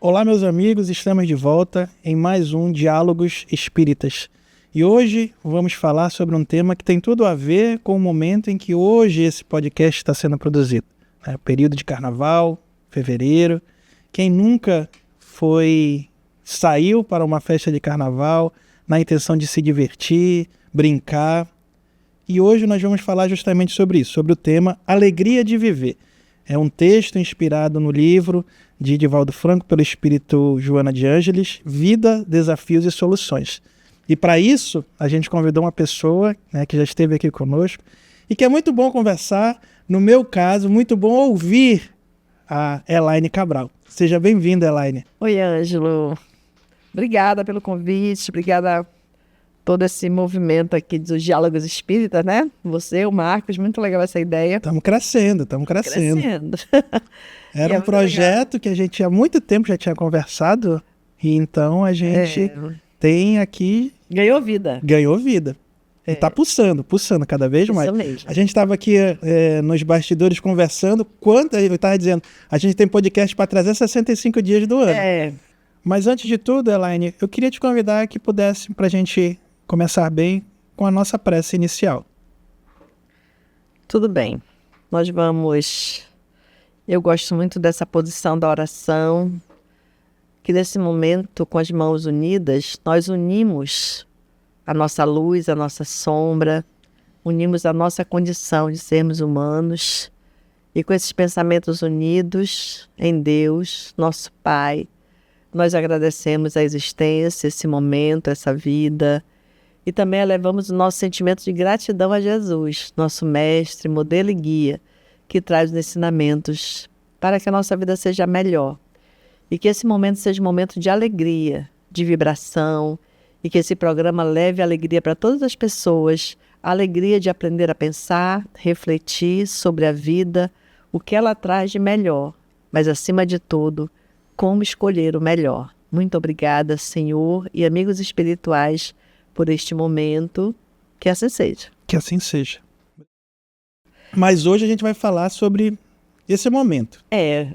Olá, meus amigos, estamos de volta em mais um Diálogos Espíritas. E hoje vamos falar sobre um tema que tem tudo a ver com o momento em que hoje esse podcast está sendo produzido. É o período de carnaval, fevereiro. Quem nunca saiu para uma festa de carnaval na intenção de se divertir, brincar. E hoje nós vamos falar justamente sobre isso, sobre o tema Alegria de Viver. É um texto inspirado no livro de Divaldo Franco pelo espírito Joana de Ângeles, Vida, Desafios e Soluções. E para isso, a gente convidou uma pessoa, que já esteve aqui conosco e que é muito bom conversar, no meu caso, muito bom ouvir a Elaine Cabral. Seja bem-vinda, Elaine. Oi, Ângelo. Obrigada pelo convite, obrigada todo esse movimento aqui dos Diálogos Espíritas, né? Você, o Marcos, muito legal essa ideia. Estamos crescendo. Era um projeto que a gente há muito tempo já tinha conversado, e então a gente tem aqui... Ganhou vida. E está pulsando cada vez mais. Isso mesmo. A gente estava aqui nos bastidores conversando, eu estava dizendo, a gente tem podcast para 365 dias do ano. Mas antes de tudo, Elaine, eu queria te convidar que pudesse, para a gente começar bem com a nossa prece inicial. Tudo bem. Nós vamos... Eu gosto muito dessa posição da oração, que nesse momento, com as mãos unidas, nós unimos a nossa luz, a nossa sombra, unimos a nossa condição de sermos humanos, e com esses pensamentos unidos em Deus, nosso Pai, nós agradecemos a existência, esse momento, essa vida, e também elevamos o nosso sentimento de gratidão a Jesus, nosso mestre, modelo e guia, que traz os ensinamentos para que a nossa vida seja melhor. E que esse momento seja um momento de alegria, de vibração, e que esse programa leve alegria para todas as pessoas, a alegria de aprender a pensar, refletir sobre a vida, o que ela traz de melhor, mas acima de tudo, como escolher o melhor. Muito obrigada, Senhor e amigos espirituais, por este momento. Que assim seja. Que assim seja. Mas hoje a gente vai falar sobre esse momento.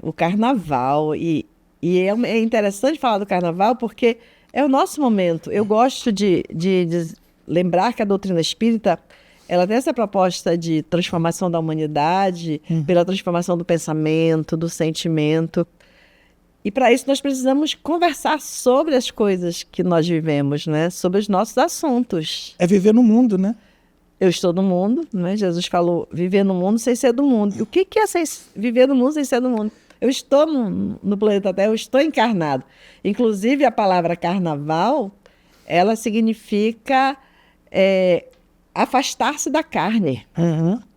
O carnaval. E é interessante falar do carnaval porque é o nosso momento. Eu gosto de lembrar que a doutrina espírita, ela tem essa proposta de transformação da humanidade, pela transformação do pensamento, do sentimento. E para isso nós precisamos conversar sobre as coisas que nós vivemos, né? Sobre os nossos assuntos. É viver no mundo, né? Eu estou no mundo, né? Jesus falou, viver no mundo sem ser do mundo. E o que é viver no mundo sem ser do mundo? Eu estou no planeta Terra, eu estou encarnado. Inclusive, a palavra carnaval, ela significa afastar-se da carne.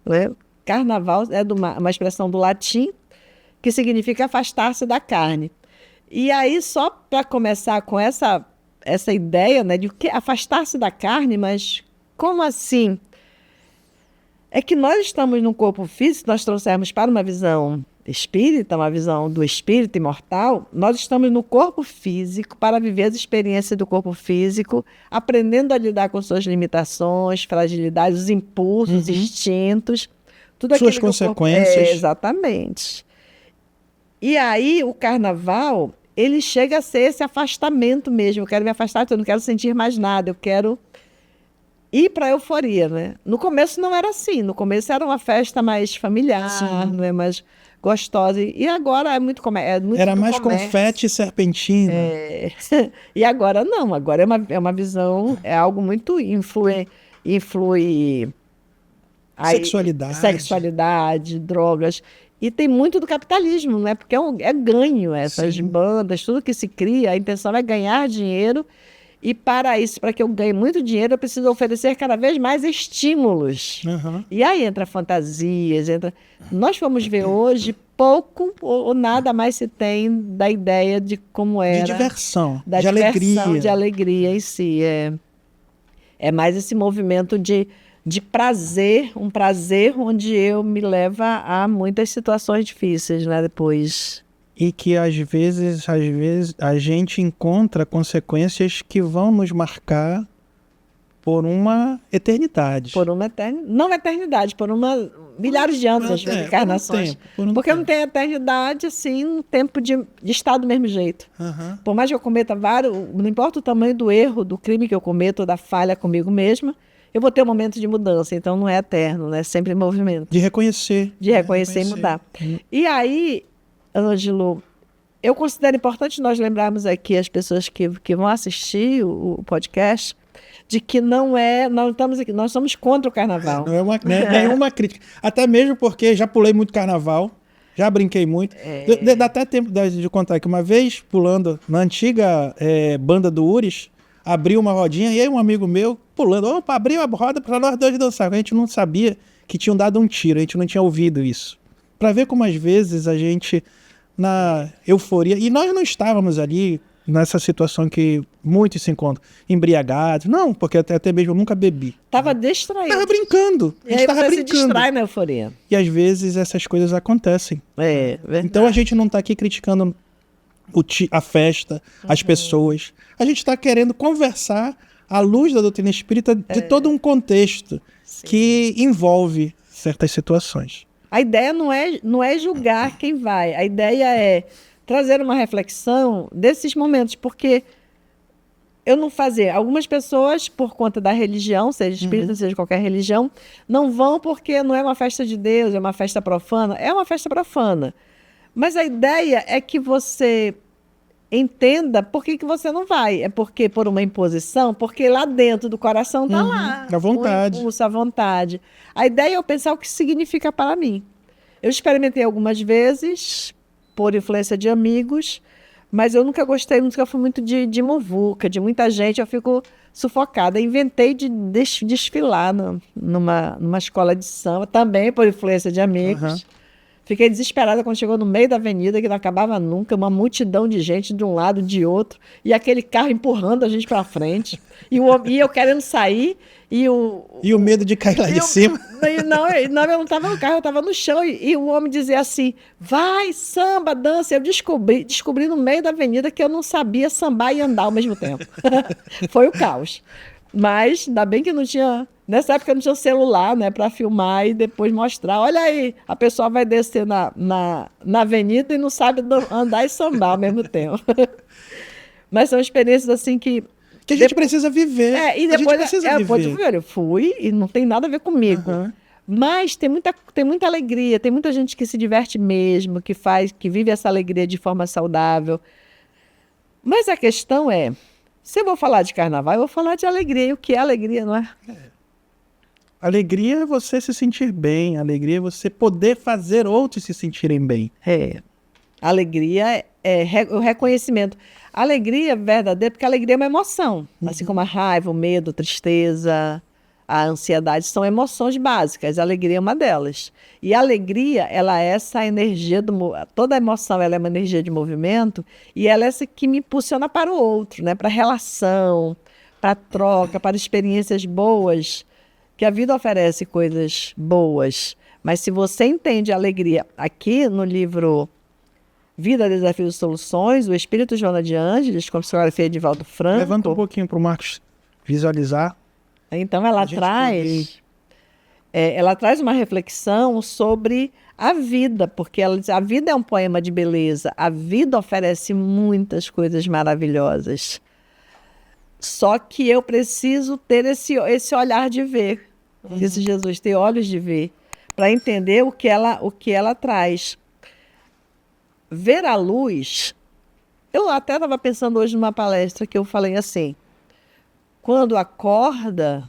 Né? Carnaval é uma expressão do latim que significa afastar-se da carne. E aí, só para começar com essa ideia, né, de que afastar-se da carne, mas como assim? É que nós estamos num corpo físico, nós trouxemos para uma visão espírita, uma visão do espírito imortal, nós estamos no corpo físico para viver as experiências do corpo físico, aprendendo a lidar com suas limitações, fragilidades, os impulsos, instintos, tudo aquilo. Suas consequências. Exatamente. E aí o carnaval, ele chega a ser esse afastamento mesmo. Eu quero me afastar, eu não quero sentir mais nada, eu quero ir para a euforia, né? No começo não era assim, no começo era uma festa mais familiar, não é mais gostosa. E agora é muito era mais comércio. Confete e serpentina. E agora não, agora é uma visão, é algo muito influi sexualidade, drogas. E tem muito do capitalismo, né? Porque é ganho essas bandas, tudo que se cria, a intenção é ganhar dinheiro. E para isso, para que eu ganhe muito dinheiro, eu preciso oferecer cada vez mais estímulos. E aí entra fantasias, Nós vamos ver hoje, pouco ou nada mais se tem da ideia de como era. De diversão, de alegria em si. É mais esse movimento de prazer, um prazer onde eu me leva a muitas situações difíceis, né, depois. E que às vezes a gente encontra consequências que vão nos marcar por uma eternidade. Não eternidade, por uma milhares de anos, às vezes, encarnações. Porque não tem eternidade, assim, um tempo de estar do mesmo jeito. Por mais que eu cometa não importa o tamanho do erro, do crime que eu cometo, ou da falha comigo mesma, eu vou ter um momento de mudança. Então, não é eterno, né? Sempre em movimento. De reconhecer. De reconhecer e mudar. E aí, Ângelo, eu considero importante nós lembrarmos aqui as pessoas que vão assistir o podcast, de que não estamos aqui, nós somos contra o carnaval. Não é nenhuma crítica. Até mesmo porque já pulei muito carnaval, já brinquei muito. Dá até tempo de contar que uma vez, pulando na antiga banda do Uris, abriu uma rodinha e aí um amigo meu pulando, opa, abriu a roda para nós dois dançar. A gente não sabia que tinham dado um tiro, a gente não tinha ouvido isso. Para ver como às vezes a gente, na euforia, e nós não estávamos ali nessa situação que muitos se encontram, embriagados. Não, porque até mesmo eu nunca bebi. Tava distraído. Tava brincando. E aí você se distrai na euforia. E às vezes essas coisas acontecem. Verdade. Então a gente não está aqui criticando a festa, as pessoas. A gente está querendo conversar à luz da doutrina espírita de todo um contexto que envolve certas situações. A ideia não é julgar quem vai. A ideia é trazer uma reflexão desses momentos, porque eu não fazer. Algumas pessoas, por conta da religião, seja espírita, seja qualquer religião, não vão porque não é uma festa de Deus, é uma festa profana. É uma festa profana. Mas a ideia é que você entenda por que você não vai. É porque por uma imposição, porque lá dentro do coração está lá. À vontade. O impulso, à vontade. A ideia é eu pensar o que significa para mim. Eu experimentei algumas vezes, por influência de amigos, mas eu nunca fui muito de muvuca, de muita gente, eu fico sufocada. Inventei de desfilar numa escola de samba, também por influência de amigos. Fiquei desesperada quando chegou no meio da avenida, que não acabava nunca, uma multidão de gente de um lado, de outro, e aquele carro empurrando a gente para frente, e eu querendo sair, e o medo de cair lá de cima. Não, eu não estava no carro, eu estava no chão, e o homem dizia assim, vai, samba, dança. Eu descobri no meio da avenida que eu não sabia sambar e andar ao mesmo tempo. Foi o caos. Mas ainda bem que não tinha... Nessa época não tinha celular, né, para filmar e depois mostrar. Olha aí, a pessoa vai descer na avenida e não sabe andar e sambar ao mesmo tempo. Mas são experiências assim que a gente precisa viver. E depois eu fui e não tem nada a ver comigo. Mas tem muita alegria, tem muita gente que se diverte mesmo, que vive essa alegria de forma saudável. Mas a questão é, se eu vou falar de carnaval, eu vou falar de alegria. E o que é alegria, não é? Alegria é você se sentir bem, alegria é você poder fazer outros se sentirem bem. Alegria é o reconhecimento. Alegria verdadeira, porque a alegria é uma emoção. Assim como a raiva, o medo, a tristeza, a ansiedade são emoções básicas. A alegria é uma delas. E a alegria, ela é essa energia, toda emoção ela é uma energia de movimento, e ela é essa que me impulsiona para o outro, né? Para a relação, para a troca, para experiências boas, que a vida oferece coisas boas. Mas se você entende a alegria, aqui no livro Vida, Desafios e Soluções, o Espírito Joana de Ângeles, com a psicografia de Valdo Franco. Levanta um pouquinho para o Marcos visualizar. Então ela traz uma reflexão sobre a vida, porque ela diz, a vida é um poema de beleza, a vida oferece muitas coisas maravilhosas. Só que eu preciso ter esse olhar de ver, disse Jesus, ter olhos de ver, para entender o que ela traz. Ver a luz, eu até estava pensando hoje numa palestra que eu falei assim, quando acorda,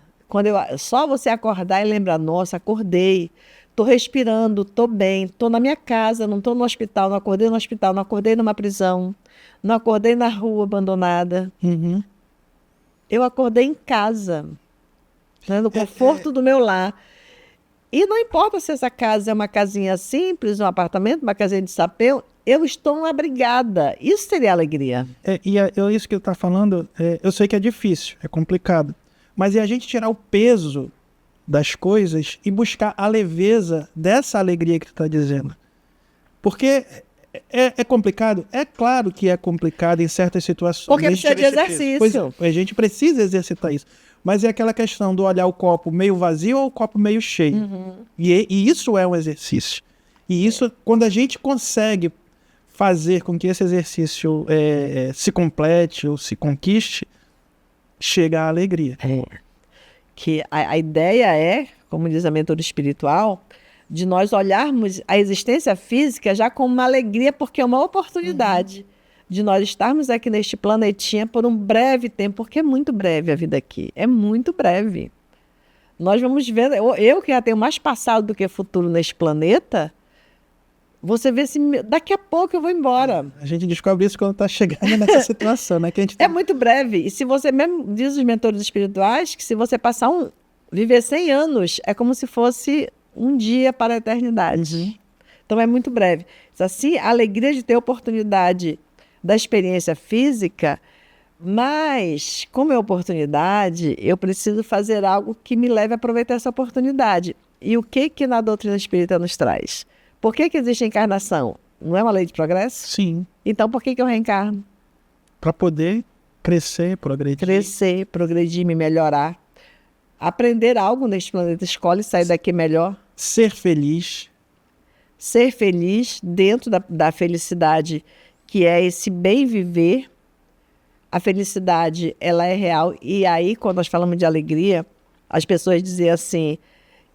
só você acordar e lembrar, nossa, acordei, estou respirando, estou bem, estou na minha casa, não estou no hospital, não acordei no hospital, não acordei numa prisão, não acordei na rua abandonada. Eu acordei em casa, né, no conforto do meu lar. E não importa se essa casa é uma casinha simples, um apartamento, uma casinha de sapeu, eu estou abrigada. Isso seria alegria. Isso que eu estou falando, eu sei que é difícil, é complicado. Mas é a gente tirar o peso das coisas e buscar a leveza dessa alegria que tu está dizendo. Porque é complicado? É claro que é complicado em certas situações. Porque precisa de exercício. A gente precisa exercitar isso. mas é aquela questão do olhar o copo meio vazio ou o copo meio cheio. E isso é um exercício. E isso, quando a gente consegue fazer com que esse exercício se complete ou se conquiste, chega a alegria. Que a ideia é, como diz a mentora espiritual, de nós olharmos a existência física já como uma alegria, porque é uma oportunidade de nós estarmos aqui neste planetinha por um breve tempo, porque é muito breve a vida aqui, é muito breve. Nós vamos ver, eu que já tenho mais passado do que futuro neste planeta, você vê assim, daqui a pouco eu vou embora. A gente descobre isso quando está chegando nessa situação, né? Que a gente É muito breve. E se você mesmo, diz os mentores espirituais, que se você passar viver 100 anos, é como se fosse um dia para a eternidade. Então é muito breve. Assim, a alegria de ter oportunidade da experiência física, mas como é oportunidade, eu preciso fazer algo que me leve a aproveitar essa oportunidade. E o que na doutrina espírita nos traz? Por que existe a encarnação? Não é uma lei de progresso? Sim. Então por que eu reencarno? Para poder crescer, progredir. Crescer, progredir, me melhorar. Aprender algo neste planeta, escolhe sair daqui melhor. Ser feliz. Ser feliz dentro da felicidade, que é esse bem viver. A felicidade, ela é real. E aí, quando nós falamos de alegria, as pessoas dizem assim,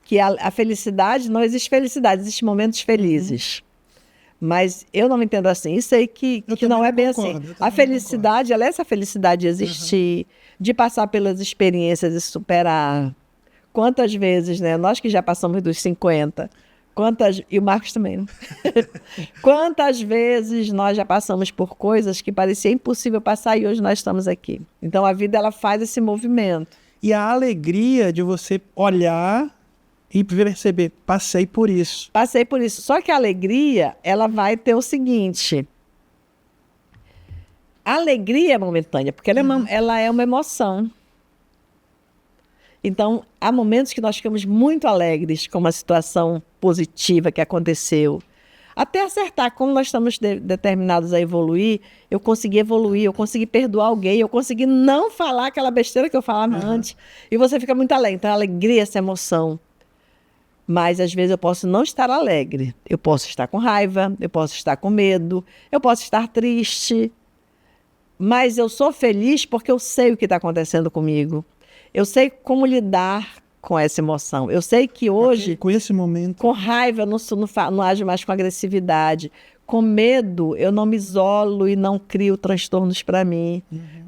que a felicidade, não existe felicidade, existem momentos felizes. Mas eu não me entendo assim. Isso aí que não é bem assim. A felicidade, ela é essa felicidade de existir, de passar pelas experiências e superar. Quantas vezes, né? Nós que já passamos dos 50, e o Marcos também, né? Quantas vezes nós já passamos por coisas que parecia impossível passar e hoje nós estamos aqui. Então a vida, ela faz esse movimento. E a alegria de você olhar e perceber, passei por isso. Passei por isso. Só que a alegria, ela vai ter o seguinte. A alegria é momentânea, porque ela é uma emoção. Então, há momentos que nós ficamos muito alegres com uma situação positiva que aconteceu. Até acertar, como nós estamos determinados a evoluir, eu consegui evoluir, eu consegui perdoar alguém, eu consegui não falar aquela besteira que eu falava antes. E você fica muito alegre. Então, a alegria é essa emoção. Mas, às vezes, eu posso não estar alegre. Eu posso estar com raiva, eu posso estar com medo, eu posso estar triste. Mas eu sou feliz porque eu sei o que está acontecendo comigo. Eu sei como lidar com essa emoção. Eu sei que hoje, com esse momento, com raiva, eu não ajo mais com agressividade. Com medo, eu não me isolo e não crio transtornos para mim.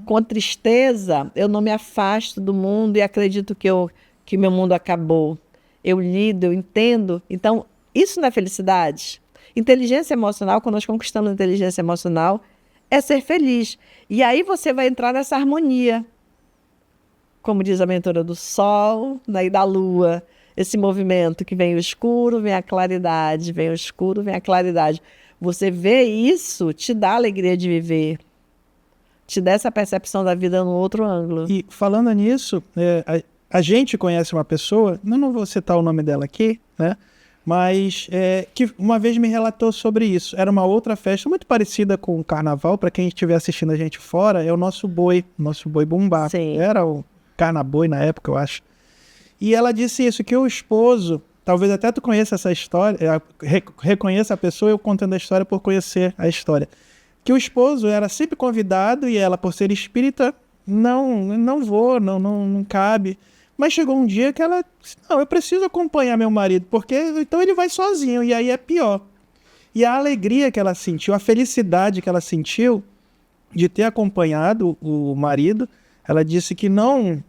Com tristeza, eu não me afasto do mundo e acredito que meu mundo acabou. Eu lido, eu entendo. Então, isso não é felicidade. Inteligência emocional, quando nós conquistamos a inteligência emocional, é ser feliz. E aí você vai entrar nessa harmonia. Como diz a mentora do sol, né, e da lua. Esse movimento que vem o escuro, vem a claridade. Vem o escuro, vem a claridade. Você vê isso, te dá alegria de viver. Te dá essa percepção da vida num outro ângulo. E falando nisso, a gente conhece uma pessoa, não vou citar o nome dela aqui, né? Mas que uma vez me relatou sobre isso. Era uma outra festa muito parecida com o carnaval. Para quem estiver assistindo a gente fora, é o nosso boi bumbá. Sim. Era o carnaboi na época, eu acho. E ela disse isso, que o esposo, talvez até tu conheça essa história, reconheça a pessoa, eu contando a história por conhecer a história. Que o esposo era sempre convidado e ela, por ser espírita, não vou, não cabe. Mas chegou um dia que ela disse, não, eu preciso acompanhar meu marido, porque então ele vai sozinho, e aí é pior. E a alegria que ela sentiu, a felicidade que ela sentiu de ter acompanhado o marido, ela disse que não,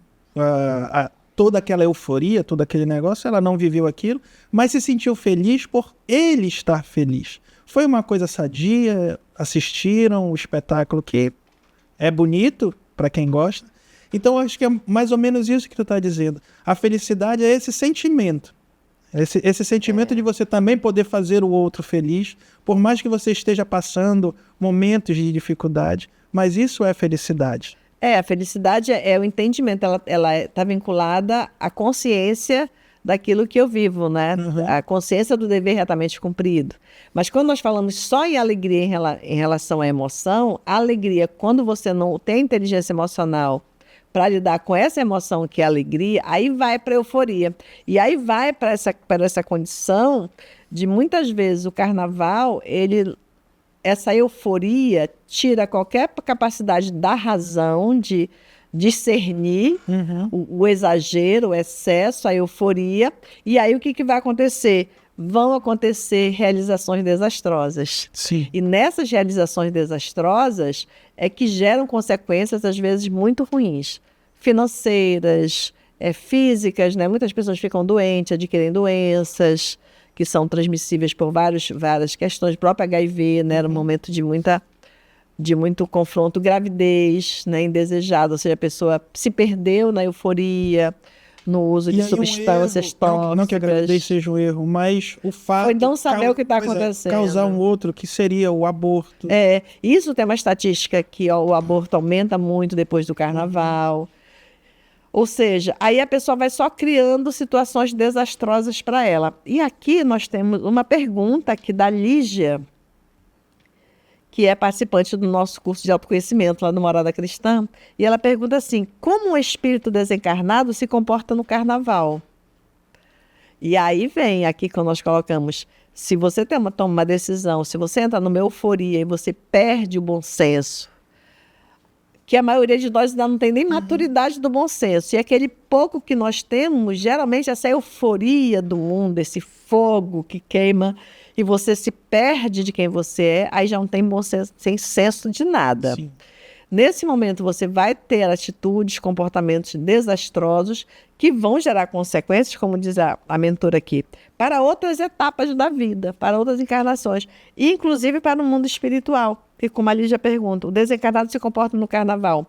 toda aquela euforia, todo aquele negócio, ela não viveu aquilo, mas se sentiu feliz por ele estar feliz. Foi uma coisa sadia, assistiram o espetáculo que é bonito para quem gosta. Então, acho que é mais ou menos isso que tu está dizendo. A felicidade é esse sentimento. Esse sentimento de você também poder fazer o outro feliz, por mais que você esteja passando momentos de dificuldade. Mas isso é felicidade. A felicidade é o entendimento. Ela está vinculada à consciência daquilo que eu vivo, né? A consciência do dever retamente cumprido. Mas quando nós falamos só em alegria em relação à emoção, a alegria, quando você não tem inteligência emocional para lidar com essa emoção que é a alegria, aí vai para a euforia. E aí vai para essa condição de, muitas vezes, o carnaval, essa euforia tira qualquer capacidade da razão de discernir o exagero, o excesso, a euforia. E aí o que vai acontecer? Vão acontecer realizações desastrosas. Sim. E nessas realizações desastrosas é que geram consequências, às vezes, muito ruins. Financeiras, físicas, né? Muitas pessoas ficam doentes, adquirem doenças que são transmissíveis por várias questões. O próprio HIV, né? Era um momento de muito confronto, gravidez, né? Indesejada, ou seja, a pessoa se perdeu na euforia, no uso de substâncias tóxicas. Não que a gravidez seja um erro, mas o fato... Ou não saber o que está acontecendo. Causar um outro, que seria o aborto. Isso tem uma estatística que o aborto aumenta muito depois do carnaval. Ou seja, aí a pessoa vai só criando situações desastrosas para ela. E aqui nós temos uma pergunta aqui da Lígia, que é participante do nosso curso de autoconhecimento lá no Morada Cristã, e ela pergunta assim: como um espírito desencarnado se comporta no carnaval? E aí vem aqui quando nós colocamos, se você toma uma decisão, se você entra numa euforia e você perde o bom senso, que a maioria de nós ainda não tem nem maturidade do bom senso, e aquele pouco que nós temos, geralmente essa euforia do mundo, esse fogo que queima, e você se perde de quem você é, aí já não tem bom senso, sem senso de nada. Sim. Nesse momento você vai ter atitudes, comportamentos desastrosos que vão gerar consequências, como diz a mentora aqui, para outras etapas da vida, para outras encarnações, e inclusive para o mundo espiritual. E como a Lígia pergunta, o desencarnado se comporta no carnaval?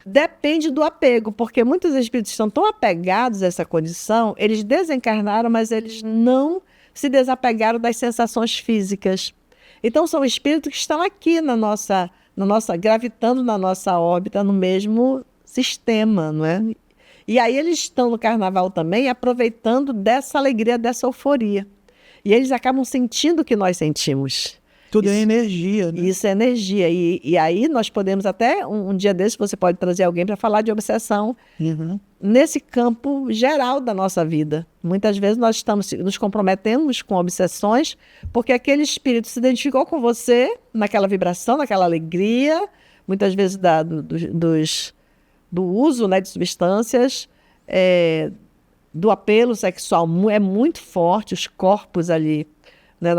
Depende do apego, porque muitos espíritos estão tão apegados a essa condição, eles desencarnaram, mas eles não se desapegaram das sensações físicas. Então são espíritos que estão aqui gravitando na nossa órbita, no mesmo sistema, não é? E aí eles estão no carnaval também aproveitando dessa alegria, dessa euforia. E eles acabam sentindo o que nós sentimos. Tudo é energia, né? Isso é energia. E aí nós podemos até, um dia desse, você pode trazer alguém para falar de obsessão nesse campo geral da nossa vida. Muitas vezes nós nos comprometemos com obsessões porque aquele espírito se identificou com você naquela vibração, naquela alegria, muitas vezes do uso, né, de substâncias, do apelo sexual é muito forte, os corpos ali, né,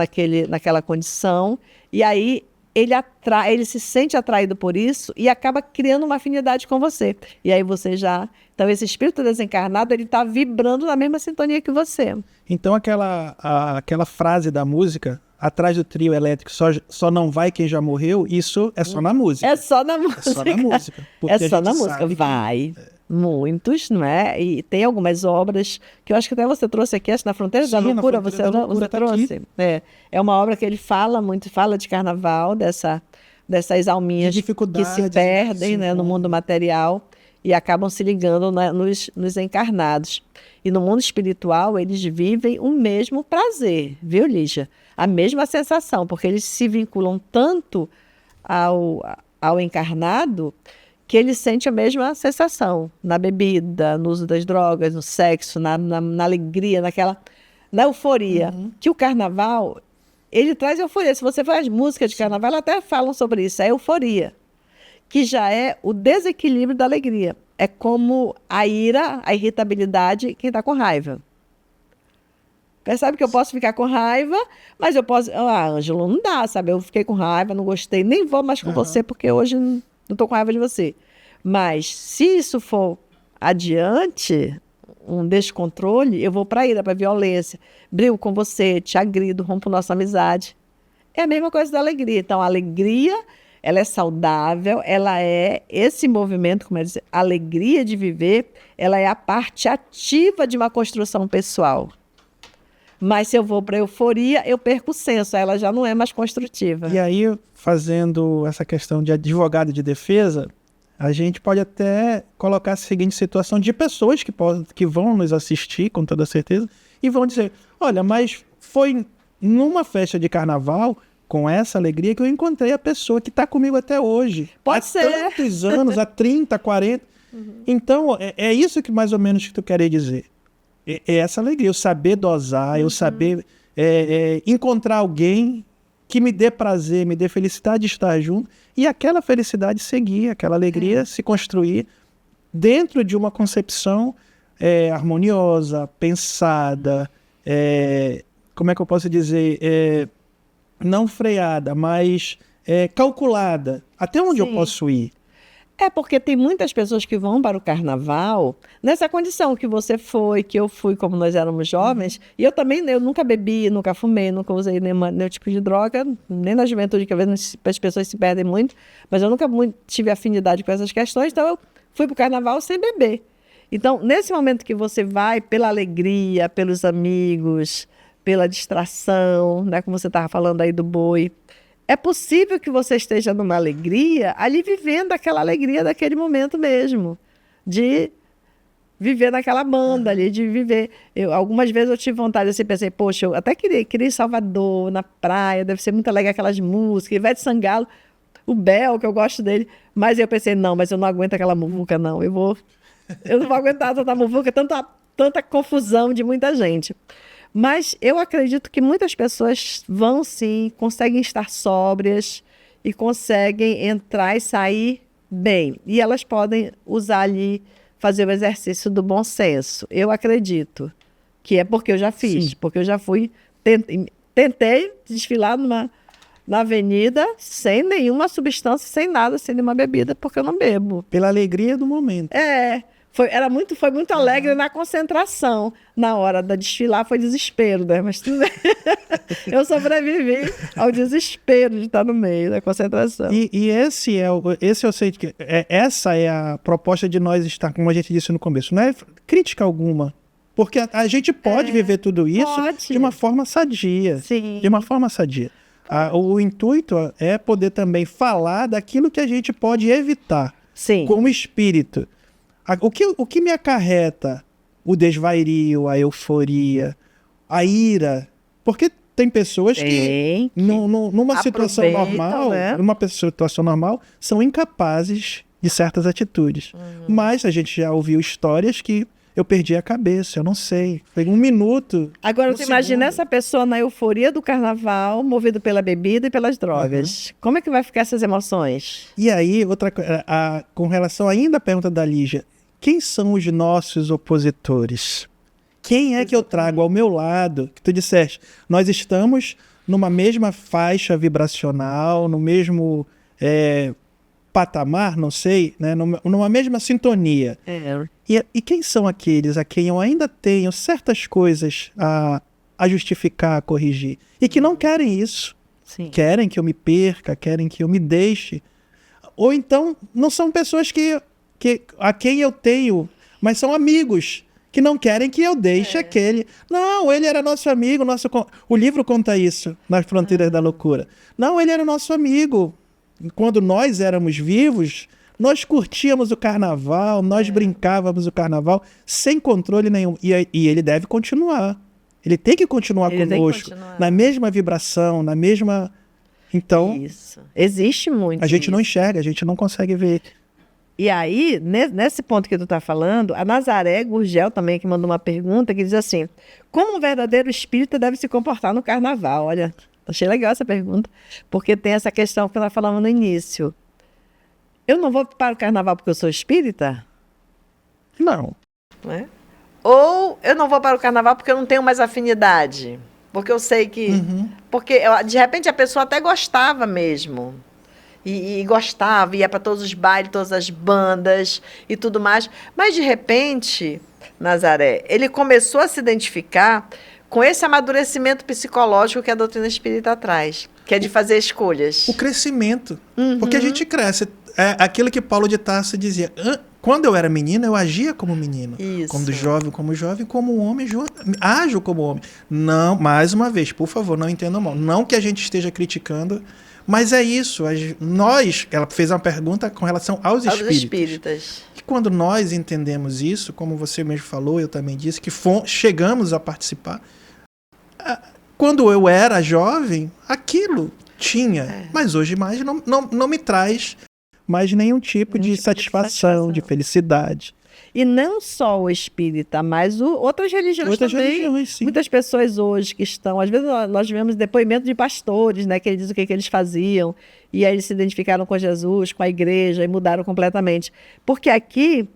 naquela condição, e aí ele se sente atraído por isso e acaba criando uma afinidade com você. E aí você já... Então, esse espírito desencarnado, ele está vibrando na mesma sintonia que você. Então, aquela frase da música, atrás do trio elétrico só não vai quem já morreu, isso é só na música. É só na música. É só na música. É só na música. Vai. Muitos, não é? E tem algumas obras que eu acho que até você trouxe aqui, acho na Fronteira da Loucura, você trouxe. É uma obra que ele fala de carnaval, dessas alminhas que se perdem, né, no mundo material e acabam se ligando, né, nos encarnados. E no mundo espiritual, eles vivem o mesmo prazer, viu, Lígia? A mesma sensação, porque eles se vinculam tanto ao encarnado que ele sente a mesma sensação na bebida, no uso das drogas, no sexo, na alegria, na euforia. Que o carnaval, ele traz euforia. Se você faz música de carnaval, elas até falam sobre isso, é euforia, que já é o desequilíbrio da alegria. É como a ira, a irritabilidade, quem está com raiva. Percebe que eu posso ficar com raiva, mas eu posso... Ângelo, não dá, sabe? Eu fiquei com raiva, não gostei, nem vou mais com você, porque hoje... não estou com raiva de você. Mas se isso for adiante, um descontrole, eu vou para a ira, para a violência. Brigo com você, te agrido, rompo nossa amizade. É a mesma coisa da alegria. Então, a alegria, ela é saudável, ela é esse movimento, como é dizer, a alegria de viver, ela é a parte ativa de uma construção pessoal. Mas se eu vou para a euforia, eu perco o senso, ela já não é mais construtiva. E aí, fazendo essa questão de advogado de defesa, a gente pode até colocar a seguinte situação de pessoas que vão nos assistir, com toda certeza, e vão dizer, olha, mas foi numa festa de carnaval, com essa alegria, que eu encontrei a pessoa que está comigo até hoje. Pode ser. Há tantos anos, há 30, 40... Então, é isso que mais ou menos que tu queres dizer. É essa alegria, eu saber dosar, eu saber encontrar alguém que me dê prazer, me dê felicidade de estar junto, e aquela felicidade seguir, aquela alegria se construir dentro de uma concepção harmoniosa, pensada, como é que eu posso dizer, não freada, mas calculada. Até onde eu posso ir? É porque tem muitas pessoas que vão para o carnaval nessa condição que você foi, que eu fui, como nós éramos jovens, e eu também, eu nunca bebi, nunca fumei, nunca usei nenhum tipo de droga, nem na juventude, que às vezes as pessoas se perdem muito, mas eu nunca tive afinidade com essas questões, então eu fui para o carnaval sem beber. Então, nesse momento que você vai pela alegria, pelos amigos, pela distração, né, como você estava falando aí do boi, é possível que você esteja numa alegria, ali vivendo aquela alegria daquele momento mesmo, de viver naquela banda ali, de viver. Algumas vezes eu tive vontade, assim, pensei, poxa, eu até queria ir em Salvador, na praia, deve ser muito legal aquelas músicas, Ivete Sangalo, o Bel, que eu gosto dele, mas eu pensei, não, mas eu não aguento aquela muvuca, não, eu não vou aguentar tanta muvuca, tanta confusão de muita gente. Mas eu acredito que muitas pessoas vão sim, conseguem estar sóbrias e conseguem entrar e sair bem. E elas podem usar ali, fazer o exercício do bom senso. Eu acredito que é porque eu já fiz, porque eu já fui, tentei desfilar na avenida sem nenhuma substância, sem nada, sem nenhuma bebida, porque eu não bebo. Pela alegria do momento. Foi muito alegre na concentração. Na hora da desfilar foi desespero, né? Mas tudo bem. Eu sobrevivi ao desespero de estar no meio da concentração. E esse eu sei que essa é a proposta de nós estar, como a gente disse no começo, não é crítica alguma. Porque a gente pode viver tudo isso de uma forma sadia. Sim. De uma forma sadia. O intuito é poder também falar daquilo que a gente pode evitar. Sim. Como espírito. O que me acarreta o desvario, a euforia, a ira? Porque tem pessoas que numa situação normal, né? numa situação normal, são incapazes de certas atitudes. Mas a gente já ouviu histórias que eu perdi a cabeça, eu não sei. Foi 1 minuto. Agora, você imagina essa pessoa na euforia do carnaval, movido pela bebida e pelas drogas. Como é que vai ficar essas emoções? E aí, outra coisa, com relação ainda à pergunta da Lígia, quem são os nossos opositores? Quem é que eu trago ao meu lado? Que tu disseste, nós estamos numa mesma faixa vibracional, no mesmo patamar, não sei, né? Numa mesma sintonia. E quem são aqueles a quem eu ainda tenho certas coisas a justificar, a corrigir? E que não querem isso. Sim. Querem que eu me perca, querem que eu me deixe. Ou então, não são pessoas a quem eu tenho, mas são amigos que não querem que eu deixe aquele. Não, ele era nosso amigo, o livro conta isso, Nas Fronteiras da Loucura. Não, ele era nosso amigo. Quando nós éramos vivos, nós curtíamos o carnaval, nós brincávamos o carnaval sem controle nenhum. E ele deve continuar. Ele tem que continuar conosco, na mesma vibração, na mesma... Então, isso. Existe muito. A gente não enxerga, a gente não consegue ver. E aí, nesse ponto que tu está falando, a Nazaré Gurgel também, que mandou uma pergunta, que diz assim, como um verdadeiro espírita deve se comportar no carnaval? Olha, achei legal essa pergunta, porque tem essa questão que nós falamos no início. Eu não vou para o carnaval porque eu sou espírita? Não. É? Ou eu não vou para o carnaval porque eu não tenho mais afinidade? Porque eu sei que... Porque, de repente, a pessoa até gostava mesmo. E gostava, ia para todos os bailes, todas as bandas e tudo mais. Mas, de repente, Nazaré, ele começou a se identificar com esse amadurecimento psicológico que a doutrina espírita traz, que é de fazer escolhas. O crescimento. Porque a gente cresce. É aquilo que Paulo de Tarso dizia. Quando eu era menino, eu agia como menino. Isso. Quando jovem, como homem, ajo como homem. Não, mais uma vez, por favor, não entendam mal. Não que a gente esteja criticando, mas é isso. Ela fez uma pergunta com relação aos espíritas. E quando nós entendemos isso, como você mesmo falou, eu também disse, que chegamos a participar. Quando eu era jovem, aquilo tinha. Mas hoje mais não me traz mas nenhum tipo de satisfação, de felicidade. E não só o espírita, mas outras religiões também. Religiões, sim. Muitas pessoas hoje que estão... Às vezes nós vemos depoimento de pastores, né? Que eles dizem o que eles faziam. E aí eles se identificaram com Jesus, com a igreja, e mudaram completamente. Porque aqui,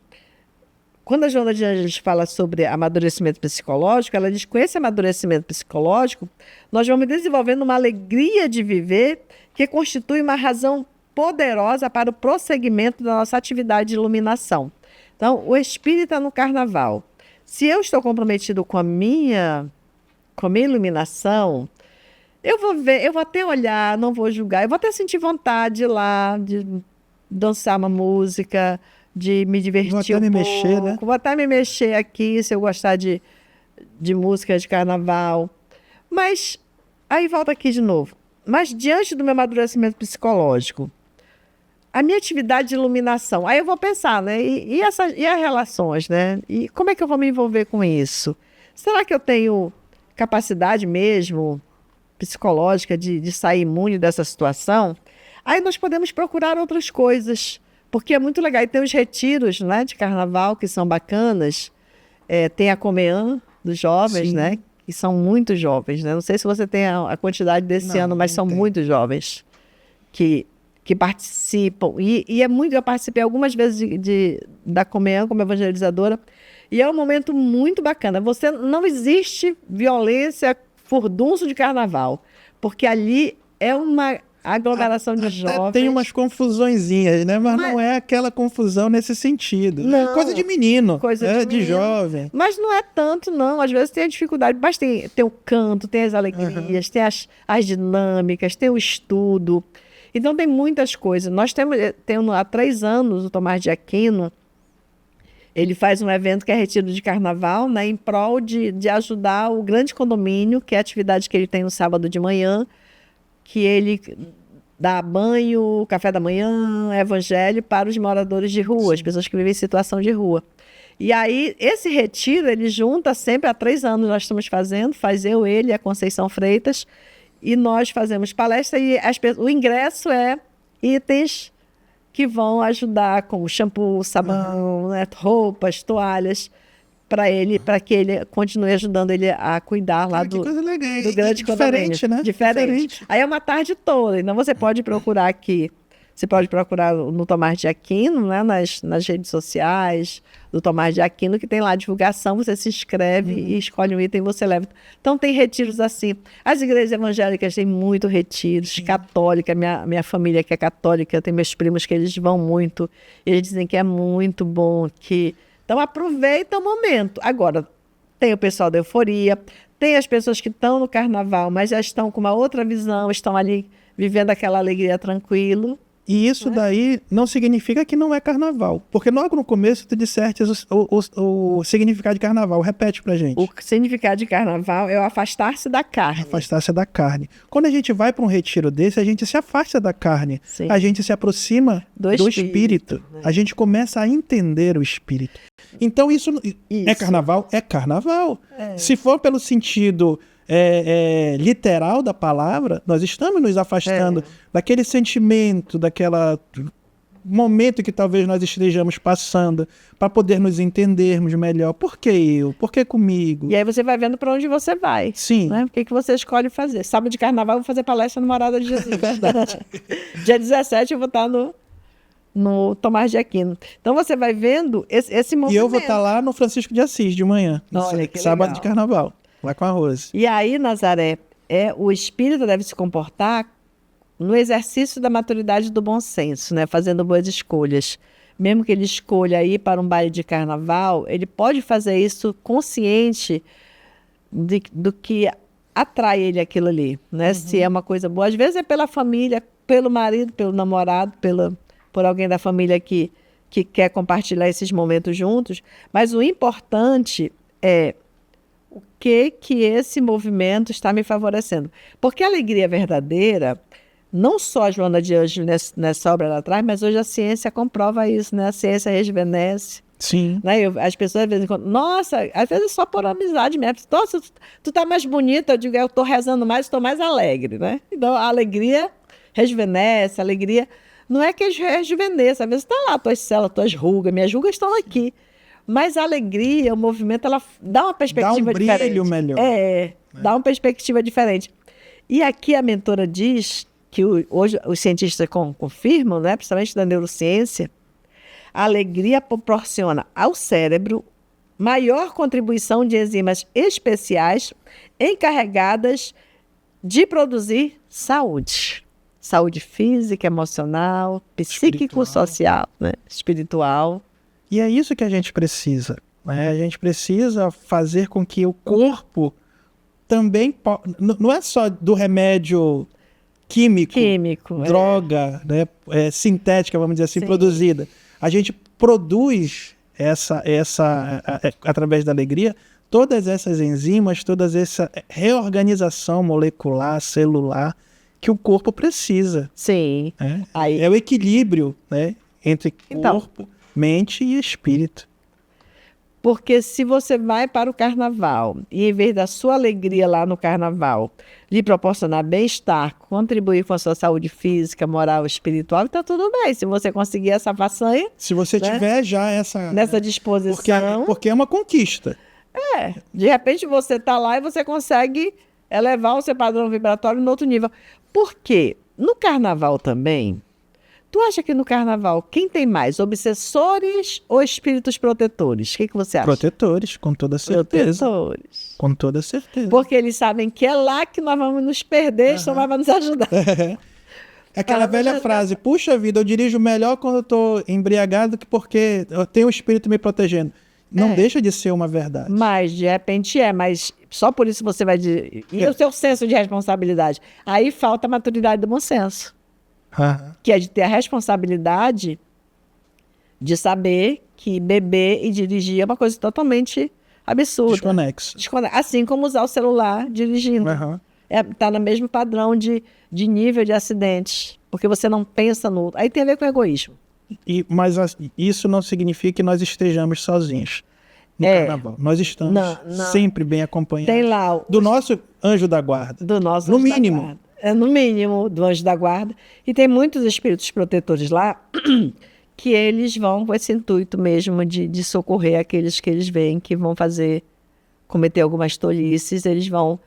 quando a Joana de Ângeles fala sobre amadurecimento psicológico, ela diz que com esse amadurecimento psicológico, nós vamos desenvolvendo uma alegria de viver que constitui uma razão poderosa para o prosseguimento da nossa atividade de iluminação. Então, o espírita no carnaval. Se eu estou comprometido com a minha iluminação, eu vou ver, eu vou até olhar, não vou julgar, eu vou até sentir vontade de ir lá, de dançar uma música, de me divertir vou até me mexer, né? Vou até me mexer aqui, se eu gostar de música de carnaval. Mas, aí volta aqui de novo. Mas diante do meu amadurecimento psicológico, a minha atividade de iluminação, aí eu vou pensar, né? E as relações, né? E como é que eu vou me envolver com isso? Será que eu tenho capacidade mesmo psicológica de sair imune dessa situação? Aí nós podemos procurar outras coisas, porque é muito legal. E tem os retiros, né, de carnaval que são bacanas. Tem a Comeã dos jovens, Sim. né? Que são muito jovens, né? Não sei se você tem a quantidade desse ano, mas são muito jovens que participam. E é muito... Eu participei algumas vezes da Comeã como evangelizadora, e é um momento muito bacana. Não existe violência, furdunço de carnaval, porque ali é uma aglomeração de jovens. Tem umas confusõezinhas, né? Mas não é aquela confusão nesse sentido. Não, coisa de menino, coisa de jovem. Mas não é tanto, não. Às vezes tem a dificuldade, mas tem o canto, tem as alegrias, tem as dinâmicas, tem o estudo. Então tem muitas coisas. Nós temos há 3 anos o Tomás de Aquino. Ele faz um evento que é retiro de carnaval, né, em prol de ajudar o grande condomínio, que é a atividade que ele tem no sábado de manhã, que ele dá banho, café da manhã, evangelho para os moradores de rua, as pessoas que vivem em situação de rua. E aí, esse retiro, ele junta sempre, há 3 anos nós estamos fazendo, faz eu, ele e a Conceição Freitas, e nós fazemos palestra, e o ingresso é itens que vão ajudar com shampoo, sabão, né, roupas, toalhas, para que ele continue ajudando ele a cuidar lá do grande condomínio. Diferente, né? Diferente. Aí é uma tarde toda, então você pode procurar aqui. Você pode procurar no Tomás de Aquino, né, nas redes sociais do Tomás de Aquino, que tem lá a divulgação, você se inscreve e escolhe um item e você leva. Então tem retiros assim. As igrejas evangélicas têm muito retiros, católica, minha família que é católica, tem meus primos que eles vão muito, eles dizem que é muito bom, então aproveita o momento. Agora, tem o pessoal da euforia, tem as pessoas que estão no carnaval, mas já estão com uma outra visão, estão ali vivendo aquela alegria tranquilo. E isso daí não significa que não é carnaval. Porque logo no começo tu disseste o significado de carnaval. Repete pra gente. O significado de carnaval é o afastar-se da carne. Afastar-se da carne. Quando a gente vai para um retiro desse, a gente se afasta da carne. Sim. A gente se aproxima do espírito. Né? A gente começa a entender o espírito. Então isso é carnaval? É carnaval. Se for pelo sentido... literal da palavra, nós estamos nos afastando daquele sentimento, daquela momento que talvez nós estejamos passando, para poder nos entendermos melhor. Por que eu? Por que comigo? E aí você vai vendo para onde você vai. Sim. Né? O que você escolhe fazer. Sábado de carnaval eu vou fazer palestra no Morada de Jesus. Verdade. Dia 17 eu vou estar no Tomás de Aquino. Então você vai vendo esse movimento. E eu vou estar lá no Francisco de Assis de manhã. Olha, que sábado legal. De carnaval. Lá com a Rose. E aí, Nazaré, o espírito deve se comportar no exercício da maturidade do bom senso, né? Fazendo boas escolhas. Mesmo que ele escolha ir para um baile de carnaval, ele pode fazer isso consciente do que atrai ele aquilo ali, né? Se é uma coisa boa. Às vezes é pela família, pelo marido, pelo namorado, por alguém da família que quer compartilhar esses momentos juntos. Mas o importante é o que esse movimento está me favorecendo. Porque a alegria verdadeira, não só a Joana de Ângeles nessa obra lá atrás, mas hoje a ciência comprova isso, né? A ciência rejuvenesce. Sim. Né? As pessoas, às vezes, nossa, às vezes é só por amizade mesmo. Nossa, tu tá mais bonita, eu digo, eu tô rezando mais, estou mais alegre, né? Então, a alegria rejuvenesce, a alegria... Não é que rejuvenesça, às vezes está lá, tuas células, tuas rugas, minhas rugas estão aqui. Mas a alegria, o movimento, ela dá uma perspectiva diferente. Dá um brilho melhor. Dá uma perspectiva diferente. E aqui a mentora diz que hoje os cientistas confirmam, né, principalmente da neurociência, a alegria proporciona ao cérebro maior contribuição de enzimas especiais encarregadas de produzir saúde. Saúde física, emocional, psíquico-social, né? Espiritual. E é isso que a gente precisa. Né? A gente precisa fazer com que o corpo também... Não é só do remédio químico, droga, né? Sintética, vamos dizer assim, produzida. A gente produz através da alegria, todas essas enzimas, toda essa reorganização molecular, celular, que o corpo precisa. Sim. É o equilíbrio, né, entre corpo, mente e espírito. Porque se você vai para o carnaval e em vez da sua alegria lá no carnaval lhe proporcionar bem-estar, contribuir com a sua saúde física, moral, espiritual, está tudo bem. Se você conseguir essa façanha... Se você tiver já nessa disposição... Porque é uma conquista. De repente você está lá e você consegue elevar o seu padrão vibratório no outro nível. Por quê? No carnaval também... Tu acha que no carnaval, quem tem mais, obsessores ou espíritos protetores? O que você acha? Protetores, com toda certeza. Protetores. Com toda certeza. Porque eles sabem que é lá que nós vamos nos perder, só vai nos ajudar. Aquela velha frase, puxa vida, eu dirijo melhor quando eu estou embriagado que porque eu tenho o espírito me protegendo. Não deixa de ser uma verdade. Mas, de repente mas só por isso você vai dizer... E o seu senso de responsabilidade? Aí falta a maturidade do bom senso. Que é de ter a responsabilidade de saber que beber e dirigir é uma coisa totalmente absurda. Desconexo. Assim como usar o celular dirigindo. Está no mesmo padrão de nível de acidentes. Porque você não pensa no outro. Aí tem a ver com egoísmo. Mas isso não significa que nós estejamos sozinhos no carnaval. Nós estamos sempre bem acompanhados. Tem lá do nosso anjo da guarda. Do nosso no anjo mínimo. Da guarda. No mínimo, do anjo da guarda. E tem muitos espíritos protetores lá que eles vão com esse intuito mesmo de socorrer aqueles que eles veem que vão cometer algumas tolices. Eles vão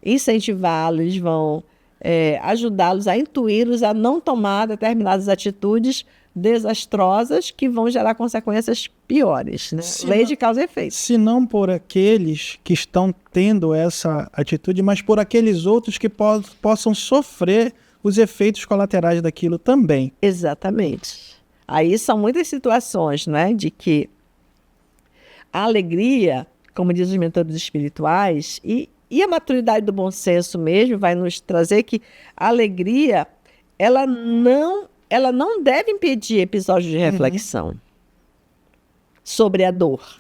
incentivá-los, eles vão ajudá-los a intuí-los a não tomar determinadas atitudes desastrosas que vão gerar consequências piores, né? Lei de causa e efeito. Se não por aqueles que estão tendo essa atitude, mas por aqueles outros que possam sofrer os efeitos colaterais daquilo também. Exatamente. Aí são muitas situações, né, de que a alegria, como dizem os mentores espirituais, e a maturidade do bom senso mesmo vai nos trazer que a alegria, ela não deve impedir episódios de reflexão sobre a dor.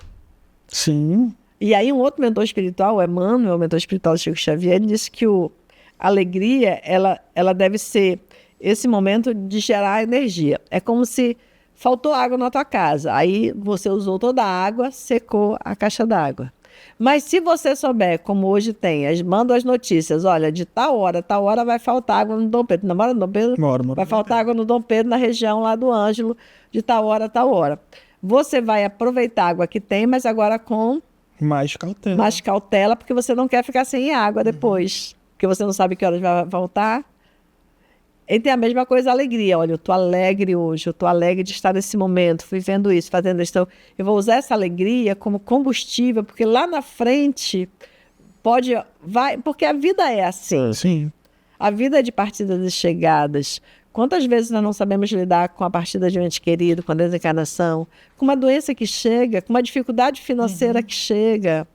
Sim. E aí um outro mentor espiritual, o Emmanuel, o mentor espiritual Chico Xavier, ele disse que a alegria, ela deve ser esse momento de gerar energia. É como se faltou água na tua casa, aí você usou toda a água, secou a caixa d'água. Mas se você souber, como hoje tem, mandam as notícias, olha, de tal hora vai faltar água no Dom Pedro. Não mora no Dom Pedro? Moro. Vai faltar água no Dom Pedro, na região lá do Ângelo, de tal hora. Você vai aproveitar a água que tem, mas agora com mais cautela. Mais cautela, porque você não quer ficar sem água depois. Porque você não sabe que horas vai voltar. E tem a mesma coisa, a alegria. Olha, eu estou alegre hoje, eu estou alegre de estar nesse momento, vivendo isso, fazendo isso. Então, eu vou usar essa alegria como combustível, porque lá na frente porque a vida é assim. Sim. A vida é de partidas e chegadas. Quantas vezes nós não sabemos lidar com a partida de um ente querido, com a desencarnação, com uma doença que chega, com uma dificuldade financeira que chega,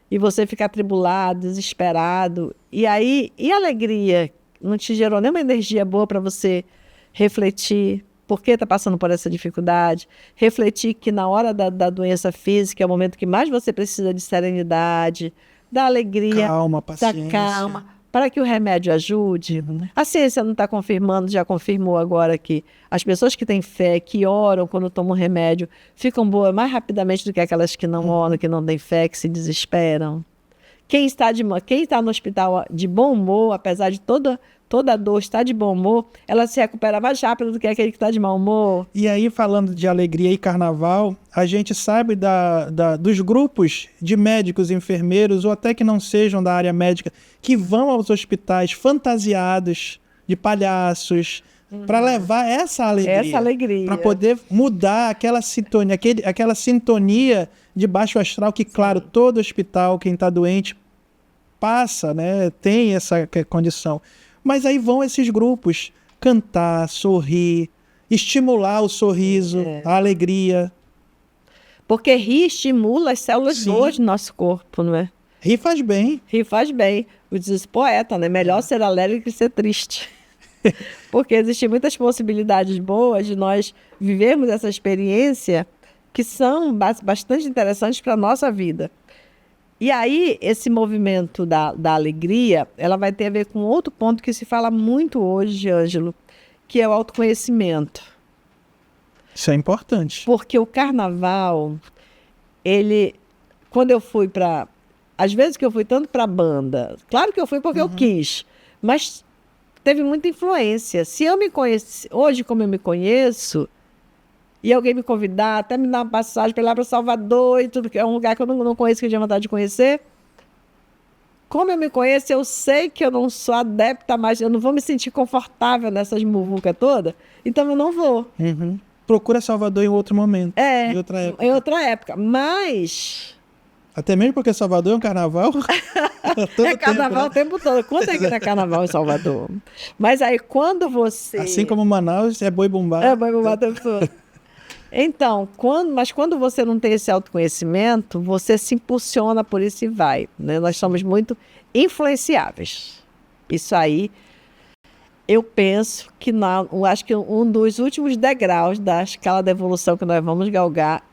e você fica atribulado, desesperado. E aí, e a alegria? Não te gerou nenhuma energia boa para você refletir por que está passando por essa dificuldade, refletir que na hora da doença física é o momento que mais você precisa de serenidade, da alegria, calma, paciência. Da calma, para que o remédio ajude. A ciência não está confirmando, já confirmou agora que as pessoas que têm fé, que oram quando tomam remédio, ficam boas mais rapidamente do que aquelas que não oram, que não têm fé, que se desesperam. Quem está no hospital de bom humor, apesar de toda a dor, está de bom humor, ela se recupera mais rápido do que aquele que está de mau humor. E aí, falando de alegria e carnaval, a gente sabe dos grupos de médicos, enfermeiros, ou até que não sejam da área médica, que vão aos hospitais fantasiados de palhaços, para levar essa alegria. Para poder mudar aquela sintonia, aquela sintonia de baixo astral que, claro, todo hospital, quem está doente, passa, né? Tem essa condição. Mas aí vão esses grupos cantar, sorrir, estimular o sorriso, a alegria. Porque rir estimula as células boas do nosso corpo, não é? Rir faz bem. Rir faz bem. O diz poeta, né? Melhor ser alegre que ser triste. Porque existem muitas possibilidades boas de nós vivermos essa experiência que são bastante interessantes para a nossa vida. E aí, esse movimento da alegria, ela vai ter a ver com outro ponto que se fala muito hoje, Ângelo, que é o autoconhecimento. Isso é importante. Porque o carnaval, quando eu fui às vezes que eu fui tanto para a banda, claro que eu fui porque eu quis, mas teve muita influência. Se eu me conheci, hoje como eu me conheço, e alguém me convidar, até me dar uma passagem para ir lá para Salvador e tudo, que é um lugar que eu não conheço, que eu tinha vontade de conhecer. Como eu me conheço, eu sei que eu não sou adepta mais, eu não vou me sentir confortável nessas muvucas todas, então eu não vou. Procura Salvador em outro momento. Em outra época. Mas... Até mesmo porque Salvador é um carnaval. É carnaval o tempo todo. Quanto é que é carnaval em Salvador? Mas aí quando você... Assim como Manaus, é boi bumbá. É boi bumbá o tempo todo. Então, quando você não tem esse autoconhecimento, você se impulsiona por isso e vai. Né? Nós somos muito influenciáveis. Isso aí, eu penso que acho que um dos últimos degraus da escala da evolução que nós vamos galgar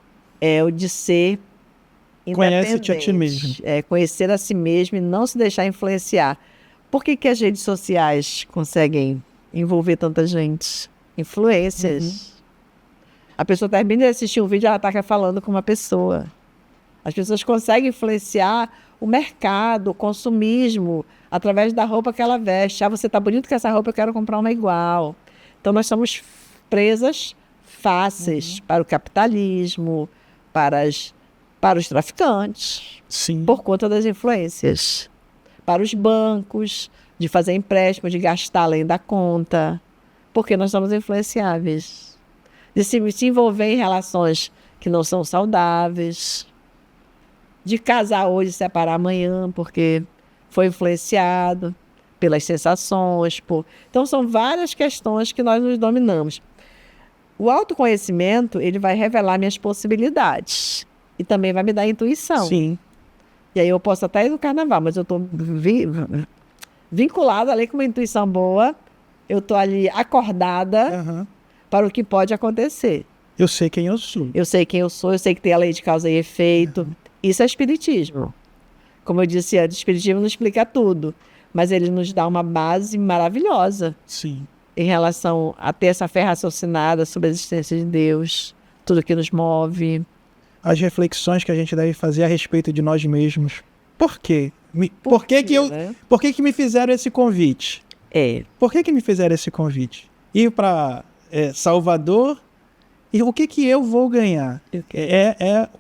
é o de ser Conhece-te a ti mesmo. É, conhecer a si mesmo e não se deixar influenciar. Por que as redes sociais conseguem envolver tanta gente? Influências. A pessoa termina de assistir um vídeo, ela está falando com uma pessoa. As pessoas conseguem influenciar o mercado, o consumismo, através da roupa que ela veste. Ah, você está bonito com essa roupa, eu quero comprar uma igual. Então, nós somos presas fáceis para o capitalismo, para os traficantes, por conta das influências. Para os bancos, de fazer empréstimo, de gastar além da conta, porque nós somos influenciáveis. De se envolver em relações que não são saudáveis, de casar hoje e separar amanhã, porque foi influenciado pelas sensações. Então, são várias questões que nós nos dominamos. O autoconhecimento, ele vai revelar minhas possibilidades e também vai me dar intuição. Sim. E aí eu posso até ir no carnaval, mas eu estou vinculada ali com uma intuição boa, eu estou ali acordada para o que pode acontecer. Eu sei quem eu sou. Eu sei quem eu sou, eu sei que tem a lei de causa e efeito. Isso é espiritismo. Como eu disse antes, o espiritismo não explica tudo, mas ele nos dá uma base maravilhosa. Sim. Em relação a ter essa fé raciocinada sobre a existência de Deus, tudo que nos move. As reflexões que a gente deve fazer a respeito de nós mesmos. Por quê? Por que me fizeram esse convite? Por que me fizeram esse convite? Ir para Salvador, e o que eu vou ganhar?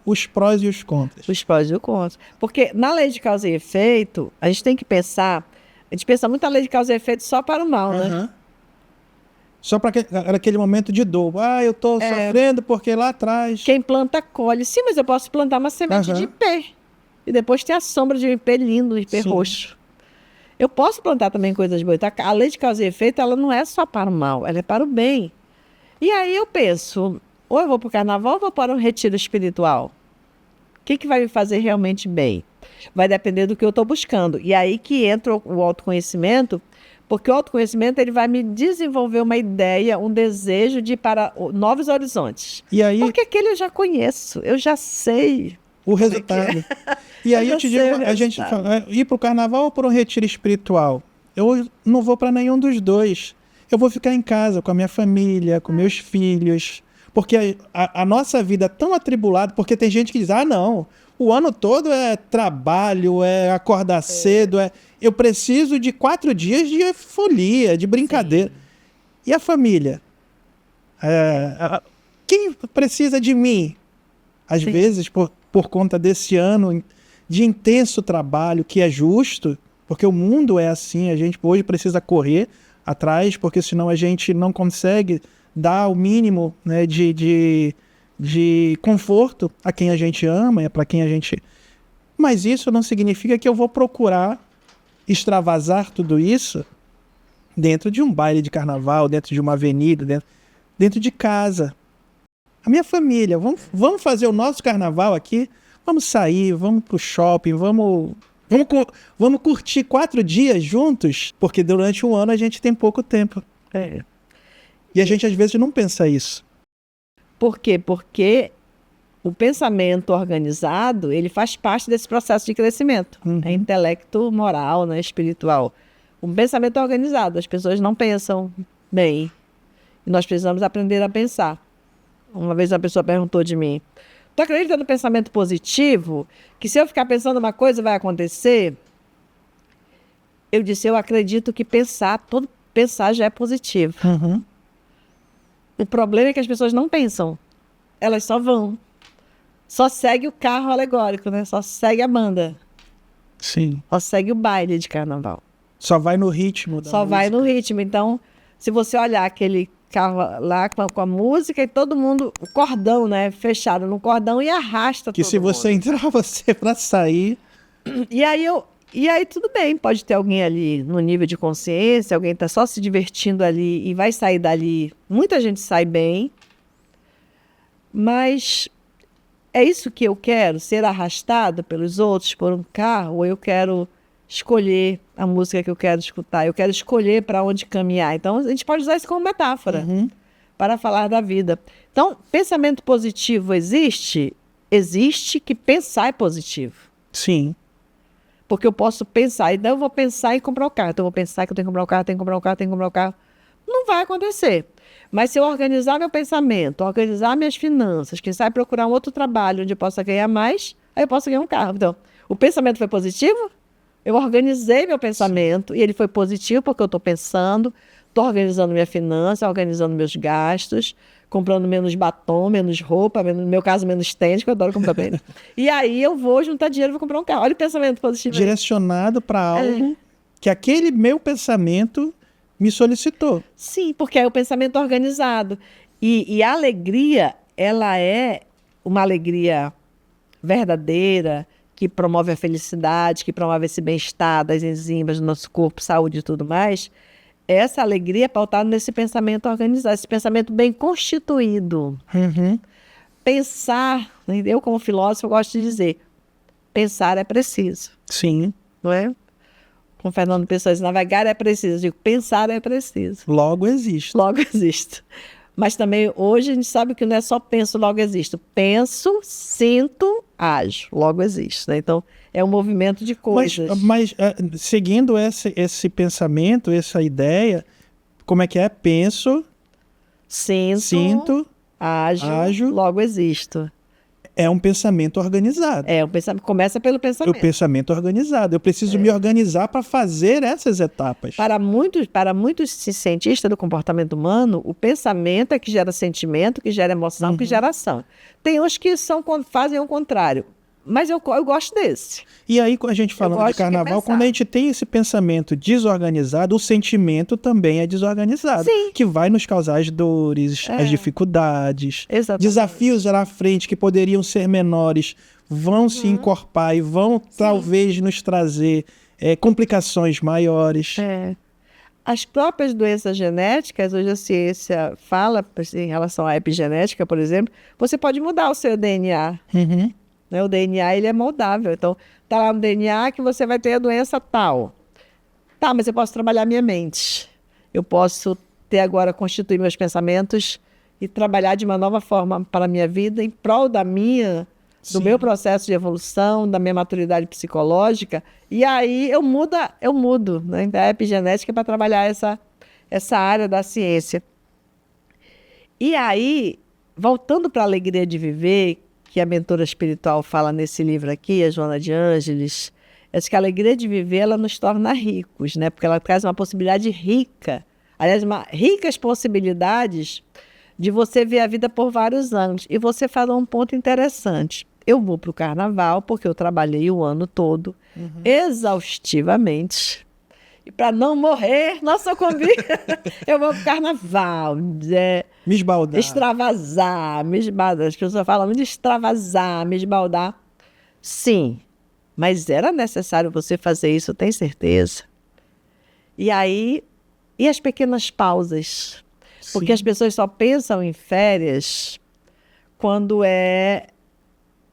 Os prós e os contras. Os prós e os contras. Porque na lei de causa e efeito, a gente tem que pensar... A gente pensa muito na lei de causa e efeito só para o mal, né? Só para aquele momento de dor. Ah, eu estou sofrendo porque lá atrás... Quem planta, colhe. Sim, mas eu posso plantar uma semente de ipê. E depois ter a sombra de um ipê lindo, um ipê roxo. Eu posso plantar também coisas boas. A lei de causa e efeito, ela não é só para o mal, ela é para o bem. E aí eu penso, ou eu vou para o carnaval ou vou para um retiro espiritual? O que vai me fazer realmente bem? Vai depender do que eu estou buscando. E aí que entra o autoconhecimento, porque o autoconhecimento ele vai me desenvolver uma ideia, um desejo de ir para novos horizontes. E aí... Porque aquele eu já conheço, eu já sei o resultado. E aí eu te digo, a gente fala, ir para o carnaval ou para um retiro espiritual? Eu não vou para nenhum dos dois. Eu vou ficar em casa com a minha família, com meus filhos. Porque a nossa vida é tão atribulada, porque tem gente que diz, não, o ano todo é trabalho, é acordar cedo, eu preciso de 4 dias de folia, de brincadeira. Sim. E a família? Quem precisa de mim? Às Sim. vezes, por conta desse ano de intenso trabalho, que é justo, porque o mundo é assim, a gente hoje precisa correr atrás, porque senão a gente não consegue dar o mínimo, né, de conforto a quem a gente ama, é para quem a gente... Mas isso não significa que eu vou procurar extravasar tudo isso dentro de um baile de carnaval, dentro de uma avenida, dentro de casa. A minha família, vamos fazer o nosso carnaval aqui, vamos sair, vamos pro shopping, vamos curtir 4 dias juntos, porque durante um ano a gente tem pouco tempo. E a gente às vezes não pensa isso. Por quê? Porque o pensamento organizado, ele faz parte desse processo de crescimento. É intelecto moral, né, espiritual. O pensamento organizado, as pessoas não pensam bem. E nós precisamos aprender a pensar. Uma vez uma pessoa perguntou de mim, tu acredita no pensamento positivo? Que se eu ficar pensando uma coisa vai acontecer? Eu disse, eu acredito que todo pensar já é positivo. O problema é que as pessoas não pensam. Elas só vão. Só segue o carro alegórico, né? Só segue a banda. Sim. Só segue o baile de carnaval. Só vai no ritmo da Só música. vai no ritmo. Então, se você olhar aquele carro lá com a música e todo mundo, o cordão, né? Fechado no cordão e arrasta Que todo se mundo. você entrar, você pra sair... E aí tudo bem, pode ter alguém ali no nível de consciência, alguém está só se divertindo ali e vai sair dali. Muita gente sai bem, mas é isso que eu quero, ser arrastado pelos outros por um carro, ou eu quero escolher a música que eu quero escutar, eu quero escolher para onde caminhar. Então, a gente pode usar isso como metáfora para falar da vida. Então, pensamento positivo existe? Existe que pensar é positivo. Sim. Porque eu posso pensar, então eu vou pensar em comprar o carro. Então eu vou pensar que eu tenho que comprar o carro, tenho que comprar o carro, tenho que comprar o carro. Não vai acontecer. Mas se eu organizar meu pensamento, organizar minhas finanças, quem sabe procurar um outro trabalho onde eu possa ganhar mais, aí eu posso ganhar um carro. Então, o pensamento foi positivo? Eu organizei meu pensamento e ele foi positivo porque eu estou pensando, estou organizando minha finança, organizando meus gastos, comprando menos batom, menos roupa, no meu caso, menos tênis, que eu adoro comprar tênis. E aí eu vou juntar dinheiro e vou comprar um carro. Olha o pensamento positivo. Direcionado para algo que aquele meu pensamento me solicitou. Sim, porque é o pensamento organizado. E a alegria, ela é uma alegria verdadeira, que promove a felicidade, que promove esse bem-estar das enzimas do nosso corpo, saúde e tudo mais. Essa alegria é pautada nesse pensamento organizado, esse pensamento bem constituído. Pensar, eu como filósofo gosto de dizer, pensar é preciso. Sim. Não é? Com Fernando Pessoa diz, navegar é preciso. Eu digo, pensar é preciso. Logo existe. Logo existe. Mas também hoje a gente sabe que não é só penso, logo existo. Penso, sinto, ajo. Logo existe. Né? Então, é um movimento de coisas. Mas seguindo esse pensamento, essa ideia, como é que é? Penso, sinto, ajo, logo existo. É um pensamento organizado. O pensamento começa pelo pensamento. O pensamento organizado. Eu preciso me organizar para fazer essas etapas. Para muitos cientistas do comportamento humano, o pensamento é que gera sentimento, que gera emoção, que gera ação. Tem uns que fazem o contrário. Mas eu gosto desse. E aí, a gente falando de carnaval, quando a gente tem esse pensamento desorganizado, o sentimento também é desorganizado. Sim. Que vai nos causar as dores, as dificuldades. Exatamente. Desafios lá à frente que poderiam ser menores vão se encorpar e vão talvez nos trazer complicações maiores. As próprias doenças genéticas, hoje a ciência fala, em relação à epigenética, por exemplo, você pode mudar o seu DNA. Né? O DNA ele é moldável. Então, está lá no DNA que você vai ter a doença tal. Tá, mas eu posso trabalhar minha mente. Eu posso constituir meus pensamentos e trabalhar de uma nova forma para a minha vida em prol do meu processo de evolução, da minha maturidade psicológica. E aí eu mudo. Né? Então, a epigenética é para trabalhar essa área da ciência. E aí, voltando para a alegria de viver, que a mentora espiritual fala nesse livro aqui, a Joana de Ângeles, é que a alegria de viver, ela nos torna ricos, né? Porque ela traz uma possibilidade rica, aliás, ricas possibilidades de você ver a vida por vários anos. E você falou um ponto interessante. Eu vou para o carnaval, porque eu trabalhei o ano todo, exaustivamente. E para não morrer, nossa, eu comi. Eu vou para o carnaval. Me esbaldar. Extravasar, me esbaldar. As pessoas falam muito de extravasar, me esbaldar. Sim, mas era necessário você fazer isso, tem certeza? E aí, e as pequenas pausas? Porque as pessoas só pensam em férias quando é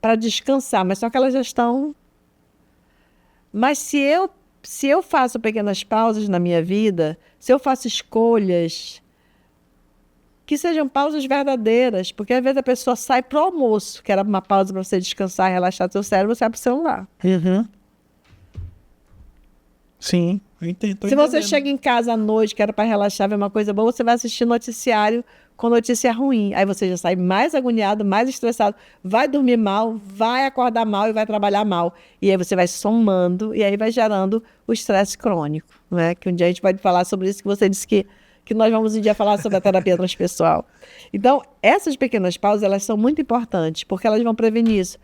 para descansar, mas só que elas já estão... Mas se eu faço pequenas pausas na minha vida, se eu faço escolhas que sejam pausas verdadeiras, porque às vezes a pessoa sai para o almoço, que era uma pausa para você descansar e relaxar seu cérebro, você vai para o celular. Sim, eu entendo. Se você chega em casa à noite, que era para relaxar, ver uma coisa boa, você vai assistir noticiário com notícia ruim. Aí você já sai mais agoniado, mais estressado, vai dormir mal, vai acordar mal e vai trabalhar mal. E aí você vai somando e aí vai gerando o estresse crônico, né? Que um dia a gente pode falar sobre isso, que você disse que nós vamos um dia falar sobre a terapia transpessoal. Então, essas pequenas pausas, elas são muito importantes, porque elas vão prevenir isso.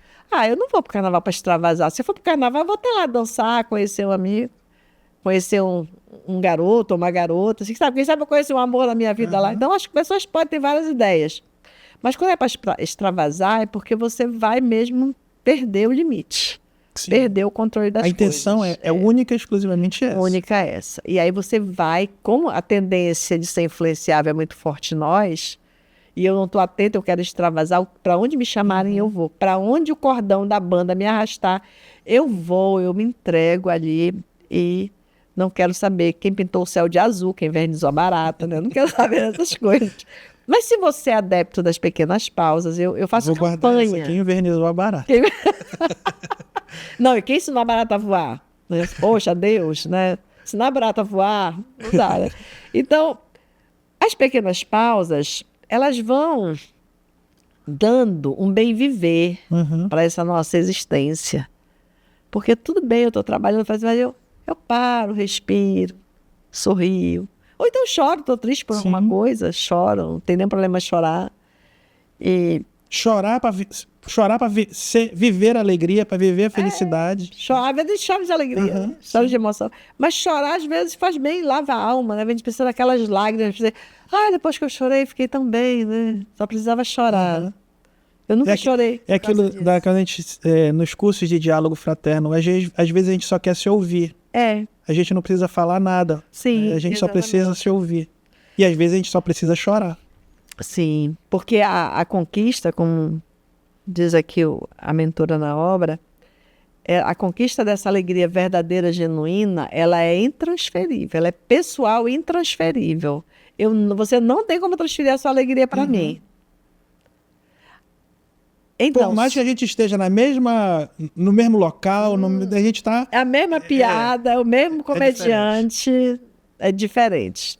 Eu não vou para o carnaval para extravasar. Se eu for para o carnaval, eu vou até lá dançar, conhecer um amigo, conhecer um garoto ou uma garota. Assim, sabe? Quem sabe eu conhecer um amor na minha vida lá. Então, as pessoas podem ter várias ideias. Mas quando é para extravasar, é porque você vai mesmo perder o limite. Sim. Perder o controle das coisas. A intenção é única e exclusivamente essa. Única essa. E aí você vai, como a tendência de ser influenciável é muito forte em nós, e eu não estou atenta, eu quero extravasar, para onde me chamarem eu vou. Para onde o cordão da banda me arrastar, eu vou, eu me entrego ali e... não quero saber quem pintou o céu de azul, quem invernizou a barata, né? Eu não quero saber dessas coisas. Mas se você é adepto das pequenas pausas, eu faço campanha. Vou guardar essa, quem invernizou a barata. Não, e quem ensinou a barata a voar? Poxa, Deus, né? Ensinar a barata a voar, não dá, né? Então, as pequenas pausas, elas vão dando um bem viver para essa nossa existência. Porque tudo bem, eu estou trabalhando, mas eu paro, respiro, sorrio. Ou então choro, estou triste por alguma coisa, choro, não tem nenhum problema chorar. E chorar para viver a alegria, para viver a felicidade. Chorar, às vezes chora de alegria, chora de emoção. Mas chorar, às vezes, faz bem, lava a alma, né? A gente precisa daquelas lágrimas, depois que eu chorei, fiquei tão bem, né? Só precisava chorar. Eu nunca chorei. É aquilo da que a gente, nos cursos de diálogo fraterno, às vezes a gente só quer se ouvir. A gente não precisa falar nada. Sim, a gente só precisa se ouvir. E às vezes a gente só precisa chorar. Sim, porque a conquista, como diz aqui a mentora na obra, a conquista dessa alegria verdadeira, genuína, ela é intransferível, ela é pessoal e intransferível. Você não tem como transferir a sua alegria para mim. Então, por mais que a gente esteja no mesmo local, a gente está... É a mesma piada, é o mesmo comediante, é diferente.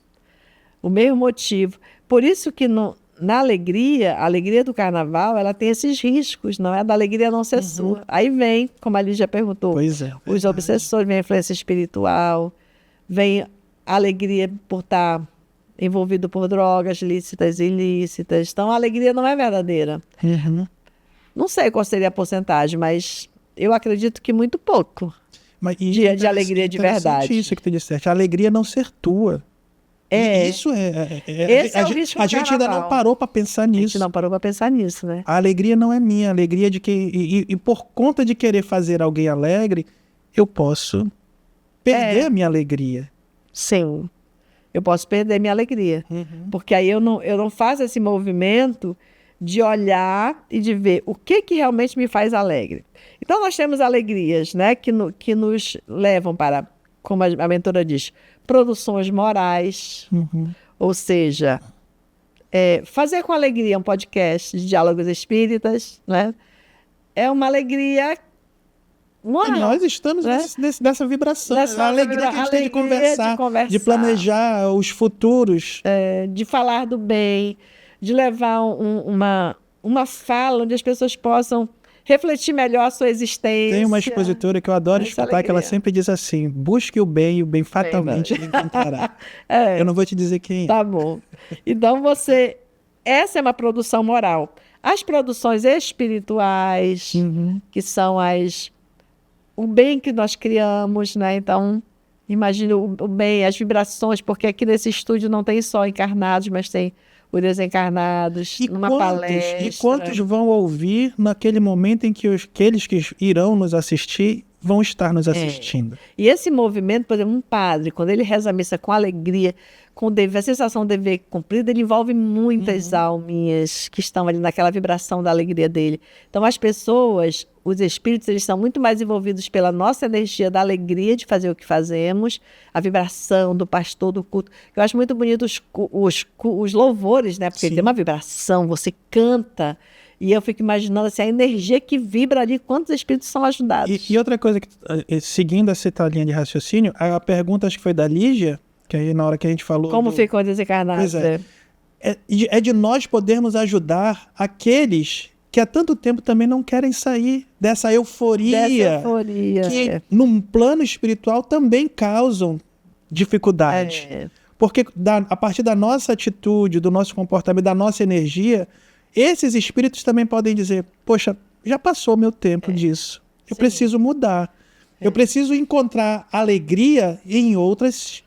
O mesmo motivo. Por isso que na alegria, a alegria do carnaval, ela tem esses riscos, não é? Da alegria não ser sua. Aí vem, como a Lígia perguntou, os obsessores, vem a influência espiritual, vem a alegria por estar envolvido por drogas lícitas e ilícitas. Então, a alegria não é verdadeira. Não sei qual seria a porcentagem, mas eu acredito que muito pouco de alegria de verdade. Isso que tu disseste, a alegria não ser tua. Isso Esse é o risco do a gente ainda não parou para pensar nisso. A gente não parou para pensar nisso, né? A alegria não é minha, a alegria é de que... E por conta de querer fazer alguém alegre, eu posso perder a minha alegria. Sim, eu posso perder minha alegria. Porque aí eu não faço esse movimento de olhar e de ver o que realmente me faz alegre. Então, nós temos alegrias, né, que nos levam para, como a mentora diz, produções morais, ou seja, fazer com alegria um podcast de diálogos espíritas, né, é uma alegria moral. Nós estamos nessa vibração, a alegria que a gente tem de conversar, de planejar os futuros. De falar do bem, de levar uma fala onde as pessoas possam refletir melhor a sua existência. Tem uma expositora que eu adoro Essa escutar, que ela alegria. sempre diz assim: busque o bem e o bem fatalmente lhe encontrará. É, Eu não vou te dizer quem é. tá bom. Então essa é uma produção moral. As produções espirituais, que são o bem que nós criamos, né? Então, imagine o bem, as vibrações, porque aqui nesse estúdio não tem só encarnados, mas tem os desencarnados, numa palestra. E quantos vão ouvir naquele momento em que aqueles que irão nos assistir vão estar nos assistindo? E esse movimento, por exemplo, um padre, quando ele reza a missa com alegria, com a sensação de dever cumprido, ele envolve muitas alminhas que estão ali naquela vibração da alegria dele. Então, as pessoas, os espíritos, eles são muito mais envolvidos pela nossa energia da alegria de fazer o que fazemos, a vibração do pastor, do culto. Eu acho muito bonito os louvores, né? Porque Sim. tem uma vibração, você canta. E eu fico imaginando assim, a energia que vibra ali, quantos espíritos são ajudados. E outra coisa, seguindo essa linha de raciocínio, a pergunta acho que foi da Lígia, que aí na hora que a gente falou... Como ficam desencarnados? Pois é de nós podermos ajudar aqueles que há tanto tempo também não querem sair dessa euforia, que num plano espiritual também causam dificuldade. Porque a partir da nossa atitude, do nosso comportamento, da nossa energia, esses espíritos também podem dizer: poxa, já passou meu tempo disso. Eu preciso mudar. Eu preciso encontrar alegria em outras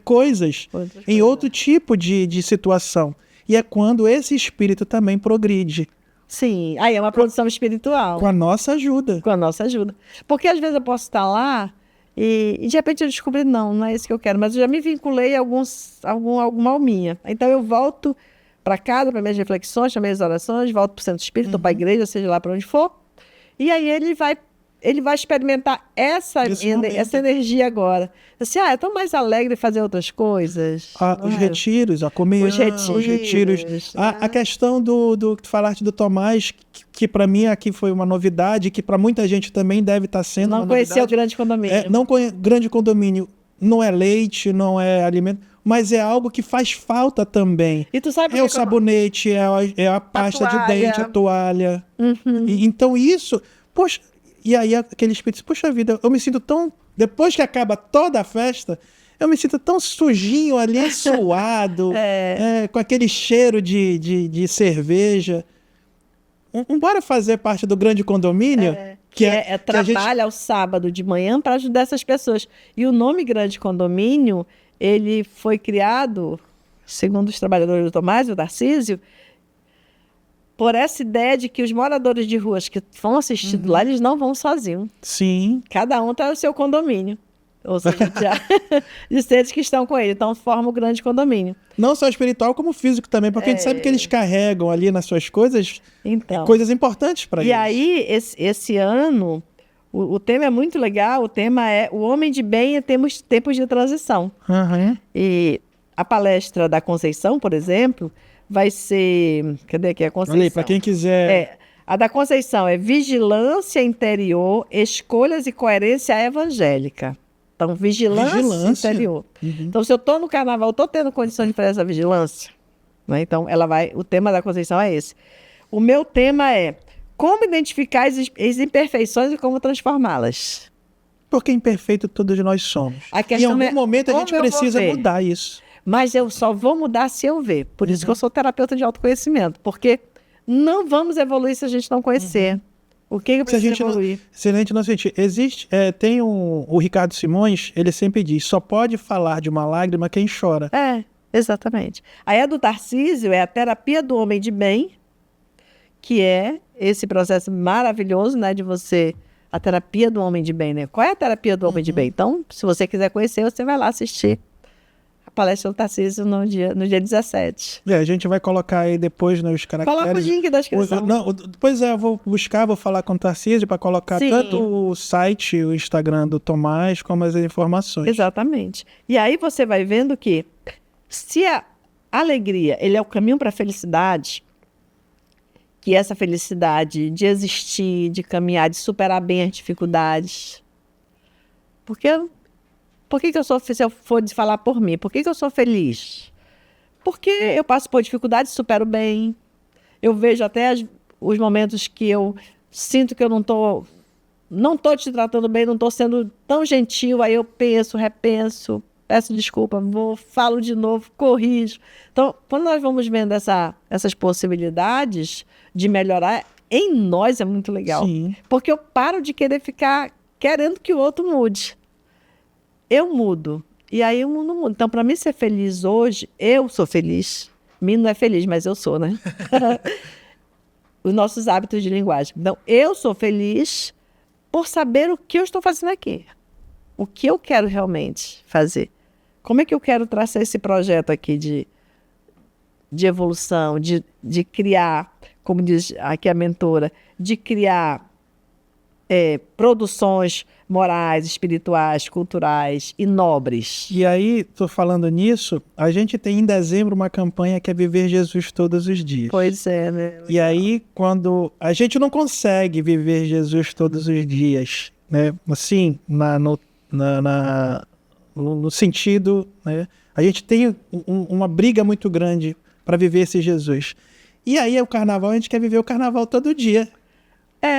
coisas, em outro tipo de situação. E é quando esse espírito também progride. Sim, aí é uma produção espiritual. Com a nossa ajuda. Com a nossa ajuda. Porque às vezes eu posso estar lá e de repente eu descobri, não é isso que eu quero, mas eu já me vinculei a alguma alminha. Então eu volto para casa, para minhas reflexões, para minhas orações, volto para o centro espírita, ou para a igreja, seja lá para onde for, e aí ele vai experimentar essa energia agora. Assim, é tão mais alegre fazer outras coisas. Os retiros, a comunhão, os retiros. A questão do que tu falaste do Tomás, que para mim aqui foi uma novidade, que para muita gente também deve estar sendo uma novidade. Não conhecer o grande condomínio. Grande condomínio não é leite, não é alimento, mas é algo que faz falta também. E tu sabe o sabonete, é a pasta de dente, a toalha. Então isso, poxa, e aí aquele espírito, poxa vida, eu me sinto tão... Depois que acaba toda a festa, eu me sinto tão sujinho ali, suado, com aquele cheiro de cerveja. Bora fazer parte do grande condomínio? Que trabalha ao sábado de manhã para ajudar essas pessoas. E o nome Grande Condomínio, ele foi criado, segundo os trabalhadores do Tomás e o Tarcísio, por essa ideia de que os moradores de ruas que vão assistindo lá, eles não vão sozinhos. Sim. Cada um está no seu condomínio. Ou seja, de seres que estão com ele. Então, forma o grande condomínio. Não só espiritual, como físico também. Porque a gente sabe que eles carregam ali nas suas coisas coisas importantes para eles. E aí, esse ano, o tema é muito legal. O tema é o homem de bem em tempos de transição. E a palestra da Conceição, por exemplo, vai ser... Cadê aqui a Conceição? Olha aí, para quem quiser... A da Conceição é Vigilância Interior, Escolhas e Coerência Evangélica. Então, vigilância interior. Então, se eu estou no carnaval, estou tendo condição de fazer essa vigilância, né? Então, o tema da Conceição é esse. O meu tema é como identificar as imperfeições e como transformá-las. Porque imperfeito todos nós somos. Em algum momento a gente precisa mudar isso. Mas eu só vou mudar se eu ver. Por isso que eu sou terapeuta de autoconhecimento. Porque não vamos evoluir se a gente não conhecer. O que eu preciso evoluir? Se a gente não sentir. Tem o Ricardo Simões, ele sempre diz, só pode falar de uma lágrima quem chora. Exatamente. Aí a do Tarcísio é a terapia do homem de bem, que é esse processo maravilhoso, né, de você... A terapia do homem de bem, né? Qual é a terapia do homem de bem? Então, se você quiser conhecer, você vai lá assistir a palestra do Tarcísio no dia 17. A gente vai colocar aí depois nos caracteres. Coloca o link da inscrição. Depois eu vou vou falar com o Tarcísio para colocar tanto o site, o Instagram do Tomás, como as informações. Exatamente. E aí você vai vendo que se a alegria ele é o caminho para a felicidade, que essa felicidade de existir, de caminhar, de superar bem as dificuldades. Por que eu sou, se eu for falar por mim, por que eu sou feliz? Porque eu passo por dificuldades, supero bem. Eu vejo até os momentos que eu sinto que eu não tô te tratando bem, não estou sendo tão gentil, aí eu penso, repenso, peço desculpa, falo de novo, corrijo. Então, quando nós vamos vendo essas possibilidades de melhorar, em nós é muito legal. Sim. Porque eu paro de querer ficar querendo que o outro mude. Eu mudo. E aí o mundo muda. Então, para mim ser feliz hoje, eu sou feliz. Mim não é feliz, mas eu sou, né? Os nossos hábitos de linguagem. Então, eu sou feliz por saber o que eu estou fazendo aqui. O que eu quero realmente fazer. Como é que eu quero traçar esse projeto aqui de evolução, de criar, como diz aqui a mentora, de criar produções morais, espirituais, culturais e nobres. E aí, estou falando nisso, a gente tem em dezembro uma campanha que é Viver Jesus Todos os Dias. Pois é, né? E aí, quando a gente não consegue viver Jesus todos os dias, né? Assim, no sentido, né? A gente tem uma briga muito grande para viver esse Jesus. E aí, o carnaval, a gente quer viver o carnaval todo dia.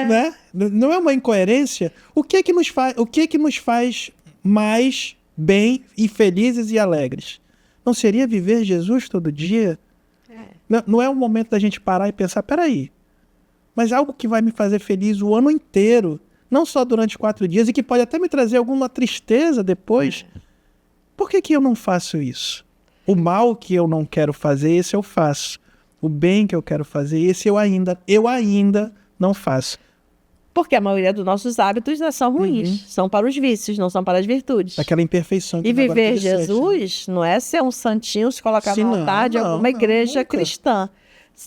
Né? Não é uma incoerência? O que que nos faz mais bem e felizes e alegres? Não seria viver Jesus todo dia? Não é o momento da gente parar e pensar, peraí, mas algo que vai me fazer feliz o ano inteiro, não só durante 4 dias, e que pode até me trazer alguma tristeza depois, por que eu não faço isso? O mal que eu não quero fazer, esse eu faço. O bem que eu quero fazer, esse eu ainda não faço. Porque a maioria dos nossos hábitos são ruins. São para os vícios, não são para as virtudes. Aquela imperfeição. E viver Jesus não é ser um santinho, se colocar no altar de alguma igreja cristã.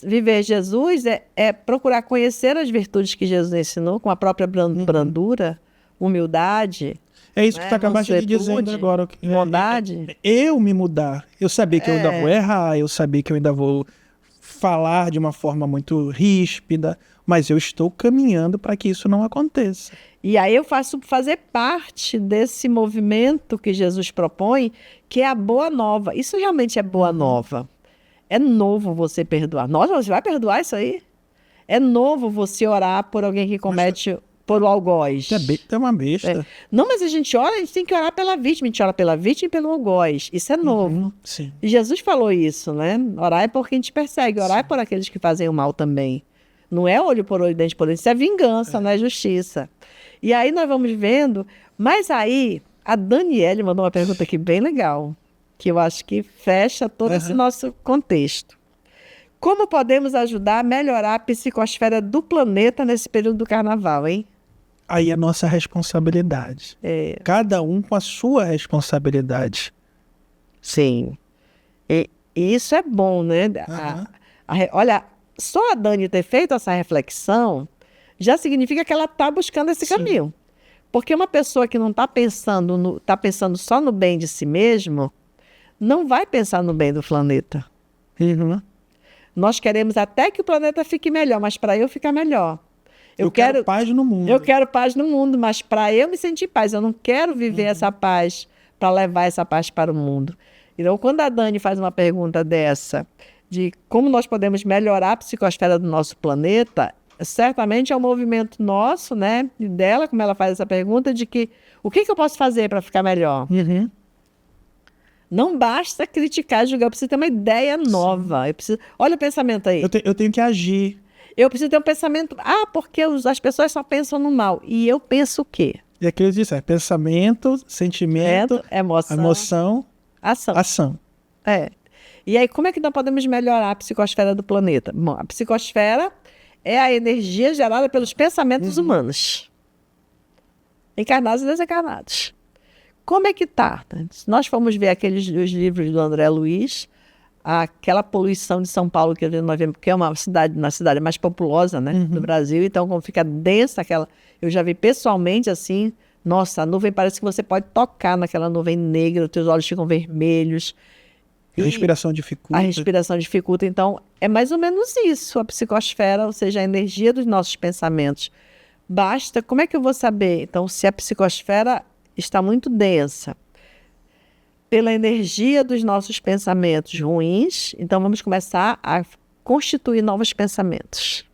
Viver Jesus é procurar conhecer as virtudes que Jesus ensinou, com a própria brandura, humildade. É isso que tu acabaste de dizer agora. Bondade. Eu me mudar. Eu sabia que eu ainda vou errar, eu sabia que eu ainda vou falar de uma forma muito ríspida, mas eu estou caminhando para que isso não aconteça. E aí eu fazer parte desse movimento que Jesus propõe, que é a boa nova. Isso realmente é boa nova. É novo você perdoar. Nossa, você vai perdoar isso aí? É novo você orar por alguém que comete por algoz. É uma besta. Não, mas a gente tem que orar pela vítima. A gente ora pela vítima e pelo algoz. Isso é novo. Sim. E Jesus falou isso, né? Orar é por quem te persegue. Orar é por aqueles que fazem o mal também. Não é olho por olho, dente por dente. Isso é vingança, não é justiça. E aí nós vamos vendo. Mas aí, a Daniele mandou uma pergunta aqui bem legal, que eu acho que fecha todo esse nosso contexto. Como podemos ajudar a melhorar a psicosfera do planeta nesse período do carnaval, hein? Aí é nossa responsabilidade. Cada um com a sua responsabilidade. Sim. E isso é bom, né? Olha, só a Dani ter feito essa reflexão já significa que ela está buscando esse caminho. Porque uma pessoa que não está pensando só no bem de si mesmo, não vai pensar no bem do planeta. Nós queremos até que o planeta fique melhor, mas para eu ficar melhor. Eu quero paz no mundo. Eu quero paz no mundo, mas para eu me sentir paz, eu não quero viver essa paz para levar essa paz para o mundo. Então, quando a Dani faz uma pergunta dessa, de como nós podemos melhorar a psicosfera do nosso planeta, certamente é um movimento nosso, né, e dela, como ela faz essa pergunta, de que o que eu posso fazer para ficar melhor? Não basta criticar, julgar, eu preciso ter uma ideia nova. Olha o pensamento aí. Eu tenho que agir. Eu preciso ter um pensamento, porque as pessoas só pensam no mal. E eu penso o quê? E aquilo diz, pensamento, sentimento, emoção, ação. E aí, como é que nós podemos melhorar a psicosfera do planeta? Bom, a psicosfera é a energia gerada pelos pensamentos humanos. Encarnados e desencarnados. Como é que está? Se nós formos ver os livros do André Luiz, aquela poluição de São Paulo que nós vemos, que é uma cidade mais populosa, né, do Brasil, então como fica densa eu já vi pessoalmente assim, nossa, a nuvem parece que você pode tocar naquela nuvem negra, os teus olhos ficam vermelhos. A respiração dificulta. A respiração dificulta, então é mais ou menos isso, a psicosfera, ou seja, a energia dos nossos pensamentos. Como é que eu vou saber, então, se a psicosfera está muito densa? pela energia dos nossos pensamentos ruins, então vamos começar a constituir novos pensamentos,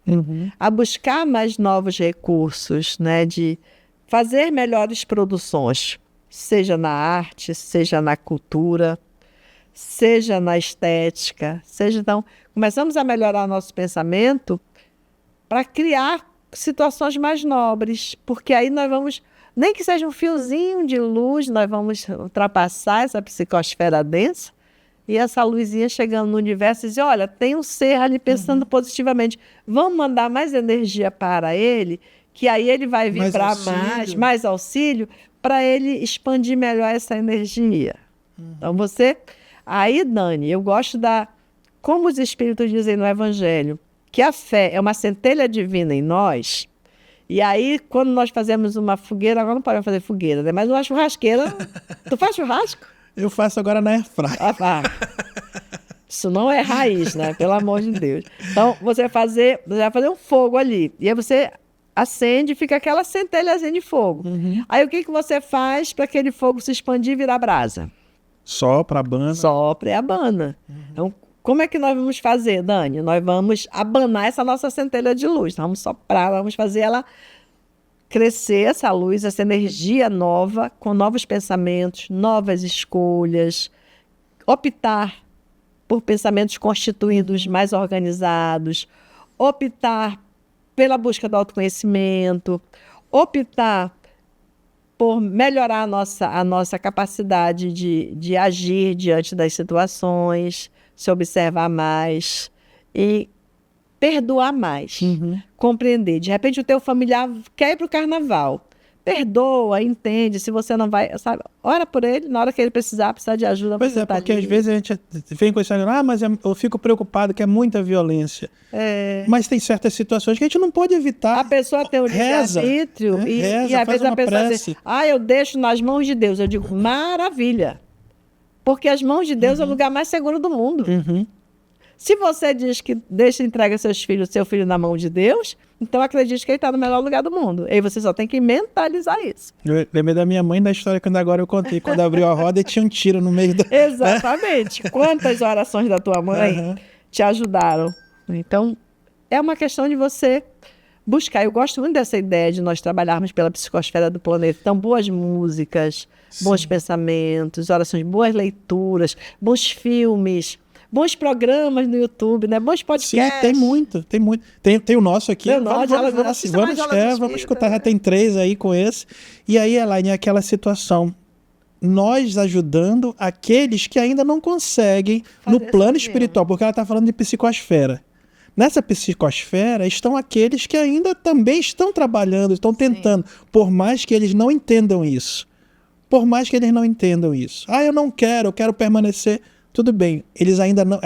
a buscar mais novos recursos, né, de fazer melhores produções, seja na arte, seja na cultura, seja na estética, seja então, começamos a melhorar nosso pensamento para criar situações mais nobres, porque aí nós vamos, nem que seja um fiozinho de luz, nós vamos ultrapassar essa psicosfera densa e essa luzinha chegando no universo e dizer, olha, tem um ser ali pensando positivamente, vamos mandar mais energia para ele, que aí ele vai vibrar mais auxílio, para ele expandir melhor essa energia. Então você... Aí, Dani, eu gosto como os Espíritos dizem no Evangelho, que a fé é uma centelha divina em nós, e aí, quando nós fazemos uma fogueira, agora não podemos fazer fogueira, né? Mas uma churrasqueira... Tu faz churrasco? Eu faço agora na airfryer. Isso não é raiz, né? Pelo amor de Deus. Então, você vai fazer um fogo ali, e aí você acende e fica aquela centelhazinha de fogo. Aí, o que você faz para aquele fogo se expandir e virar brasa? Sopra, abana. Sopra e abana. Então, como é que nós vamos fazer, Dani? Nós vamos abanar essa nossa centelha de luz. Nós vamos soprar, vamos fazer ela crescer, essa luz, essa energia nova, com novos pensamentos, novas escolhas, optar por pensamentos constituídos mais organizados, optar pela busca do autoconhecimento, optar por melhorar a nossa capacidade de agir diante das situações, se observar mais e perdoar mais, compreender. De repente o teu familiar quer ir para o carnaval, perdoa, entende, se você não vai, sabe, ora por ele, na hora que ele precisar de ajuda. Pois é, porque às vezes a gente vem com isso, mas eu fico preocupado que é muita violência. Mas tem certas situações que a gente não pode evitar. A pessoa tem o livre-arbítrio e às vezes a pessoa diz, eu deixo nas mãos de Deus. Eu digo, maravilha, porque as mãos de Deus é o lugar mais seguro do mundo. Se você diz que entrega seu filho na mão de Deus, então acredite que ele está no melhor lugar do mundo. E aí você só tem que mentalizar isso. Eu lembrei da minha mãe, da história que agora eu contei, quando abriu a roda e tinha um tiro no meio do... Exatamente. Quantas orações da tua mãe te ajudaram? Então, é uma questão de você buscar. Eu gosto muito dessa ideia de nós trabalharmos pela psicosfera do planeta. Então, boas músicas, bons pensamentos, orações, boas leituras, bons filmes, bons programas no YouTube, né? Bons podcasts. Sim, tem muito. Tem o nosso aqui. Vamos escutar, já tem 3 aí com esse. E aí, Elaine, é aquela situação. Nós ajudando aqueles que ainda não conseguem no plano espiritual, porque ela está falando de psicosfera. Nessa psicosfera estão aqueles que ainda também estão trabalhando, estão tentando, por mais que eles não entendam isso. Por mais que eles não entendam isso. Eu não quero, eu quero permanecer... Tudo bem, eles ainda não,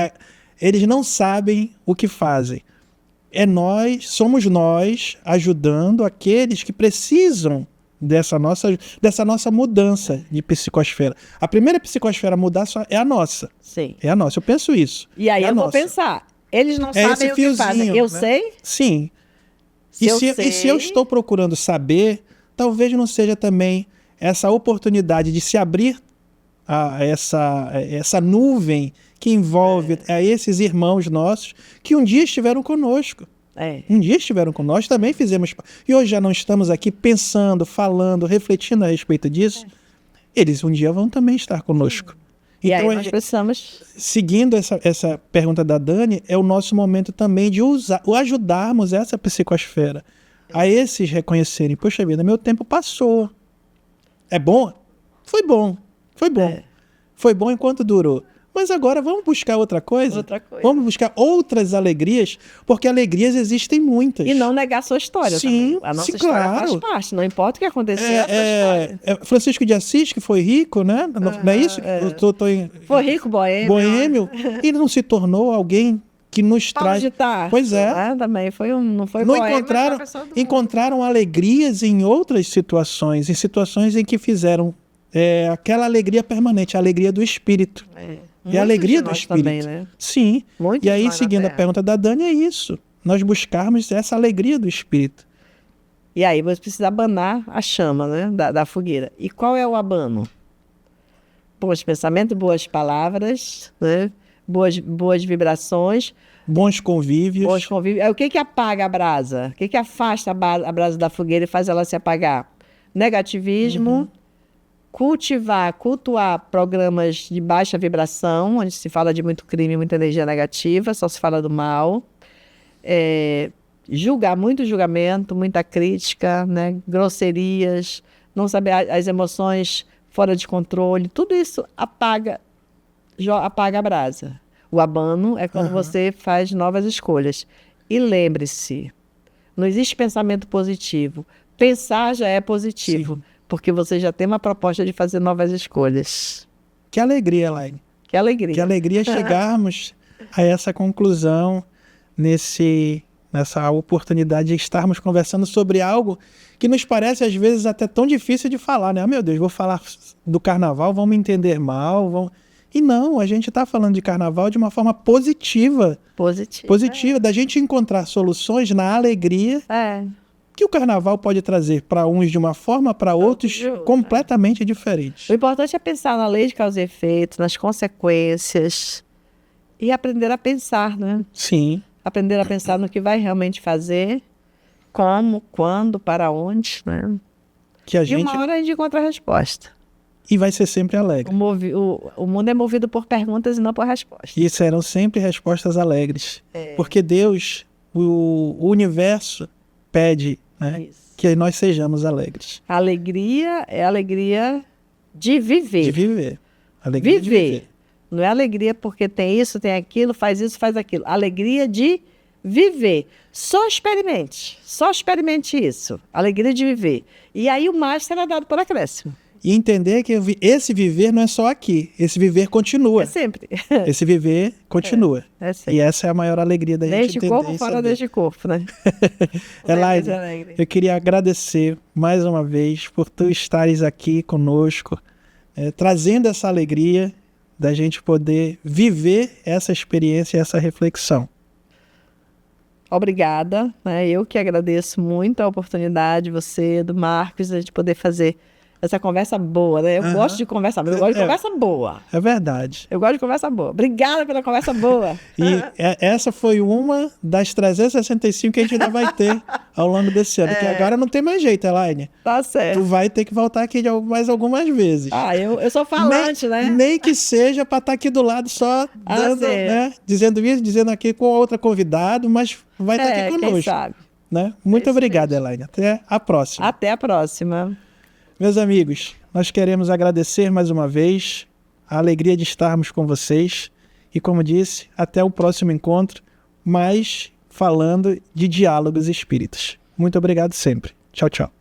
eles não sabem o que fazem. Somos nós ajudando aqueles que precisam dessa nossa mudança de psicosfera. A primeira psicosfera a mudar é a nossa. Sim. É a nossa, eu penso isso. E aí eu vou pensar, eles não sabem o que fazem. Eu sei? Sim. E se eu estou procurando saber, talvez não seja também essa oportunidade de se abrir a essa nuvem que envolve a esses irmãos nossos que um dia estiveram conosco. Um dia estiveram conosco, também fizemos. E hoje já não estamos aqui pensando, falando, refletindo a respeito disso. Eles um dia vão também estar conosco. E então, aí nós precisamos... Seguindo essa pergunta da Dani, é o nosso momento também de ajudarmos essa psicosfera a esses reconhecerem, poxa vida, meu tempo passou. É bom? Foi bom. Foi bom. Foi bom enquanto durou. Mas agora vamos buscar outra coisa? Vamos buscar outras alegrias, porque alegrias existem muitas. E não negar a sua história. Sim, também. A nossa história faz parte, não importa o que acontecer, Francisco de Assis, que foi rico, né? Não é isso? Foi rico, boêmio. Ele não se tornou alguém que nos traz... Pois é. Também não foi não boêmio, encontraram alegrias em outras situações, em situações em que fizeram aquela alegria permanente, a alegria do espírito. A alegria do espírito. Também, né? Sim. Muitos e aí, seguindo a pergunta da Dani, é isso. Nós buscarmos essa alegria do espírito. E aí você precisa abanar a chama, né, da fogueira. E qual é o abano? Bons pensamentos, boas palavras, né? Boas vibrações, Bons convívios. bons convívios. O que que apaga a brasa? O que que afasta a brasa da fogueira e faz ela se apagar? Negativismo, cultuar programas de baixa vibração, onde se fala de muito crime, muita energia negativa, só se fala do mal. Muito julgamento, muita crítica, né? Grosserias, não saber as emoções fora de controle, tudo isso apaga a brasa. O abano é quando você faz novas escolhas. E lembre-se, não existe pensamento positivo. Pensar já é positivo, Sim. porque você já tem uma proposta de fazer novas escolhas. Que alegria, Elaine. Que alegria. Que alegria chegarmos a essa conclusão nessa oportunidade de estarmos conversando sobre algo que nos parece às vezes até tão difícil de falar, né? Ah, meu Deus, vou falar do carnaval, vão me entender mal, E não, a gente está falando de carnaval de uma forma positiva. Positiva, da gente encontrar soluções na alegria que o carnaval pode trazer para uns de uma forma, para outros completamente diferentes. O importante é pensar na lei de causa e efeito, nas consequências e aprender a pensar, né? Sim. Aprender a pensar no que vai realmente fazer, como, quando, para onde, né? E uma hora a gente encontra a resposta. E vai ser sempre alegre. O mundo é movido por perguntas e não por respostas. E serão sempre respostas alegres. Porque Deus, o universo, pede, né, que nós sejamos alegres. A alegria é a alegria de viver. De viver. Alegria de viver. Não é alegria porque tem isso, tem aquilo, faz isso, faz aquilo. Alegria de viver. Só experimente isso. Alegria de viver. E aí o mais será dado por acréscimo. E entender que esse viver não é só aqui. Esse viver continua. É sempre. Esse viver continua. É sempre. E essa é a maior alegria da gente Desde entender. corpo, fora deste corpo, né? Elaine, eu queria agradecer mais uma vez por tu estares aqui conosco, trazendo essa alegria da gente poder viver essa experiência, essa reflexão. Obrigada, né? Eu que agradeço muito a oportunidade, você, do Marcos, de poder fazer essa conversa boa, né? Eu gosto de conversa boa, eu gosto de conversa boa. É verdade. Eu gosto de conversa boa. Obrigada pela conversa boa. E essa foi uma das 365 que a gente ainda vai ter ao longo desse ano, que agora não tem mais jeito, Elaine. Tá certo. Tu vai ter que voltar aqui mais algumas vezes. Eu sou falante, né? Nem que seja para estar aqui do lado só dando, né? Dizendo isso, dizendo aqui com outra convidado, mas vai estar aqui conosco. Quem sabe. Né? Muito obrigado, Elaine. Até a próxima. Até a próxima. Meus amigos, nós queremos agradecer mais uma vez a alegria de estarmos com vocês e, como disse, até o próximo encontro, mas falando de diálogos espíritas. Muito obrigado sempre. Tchau, tchau.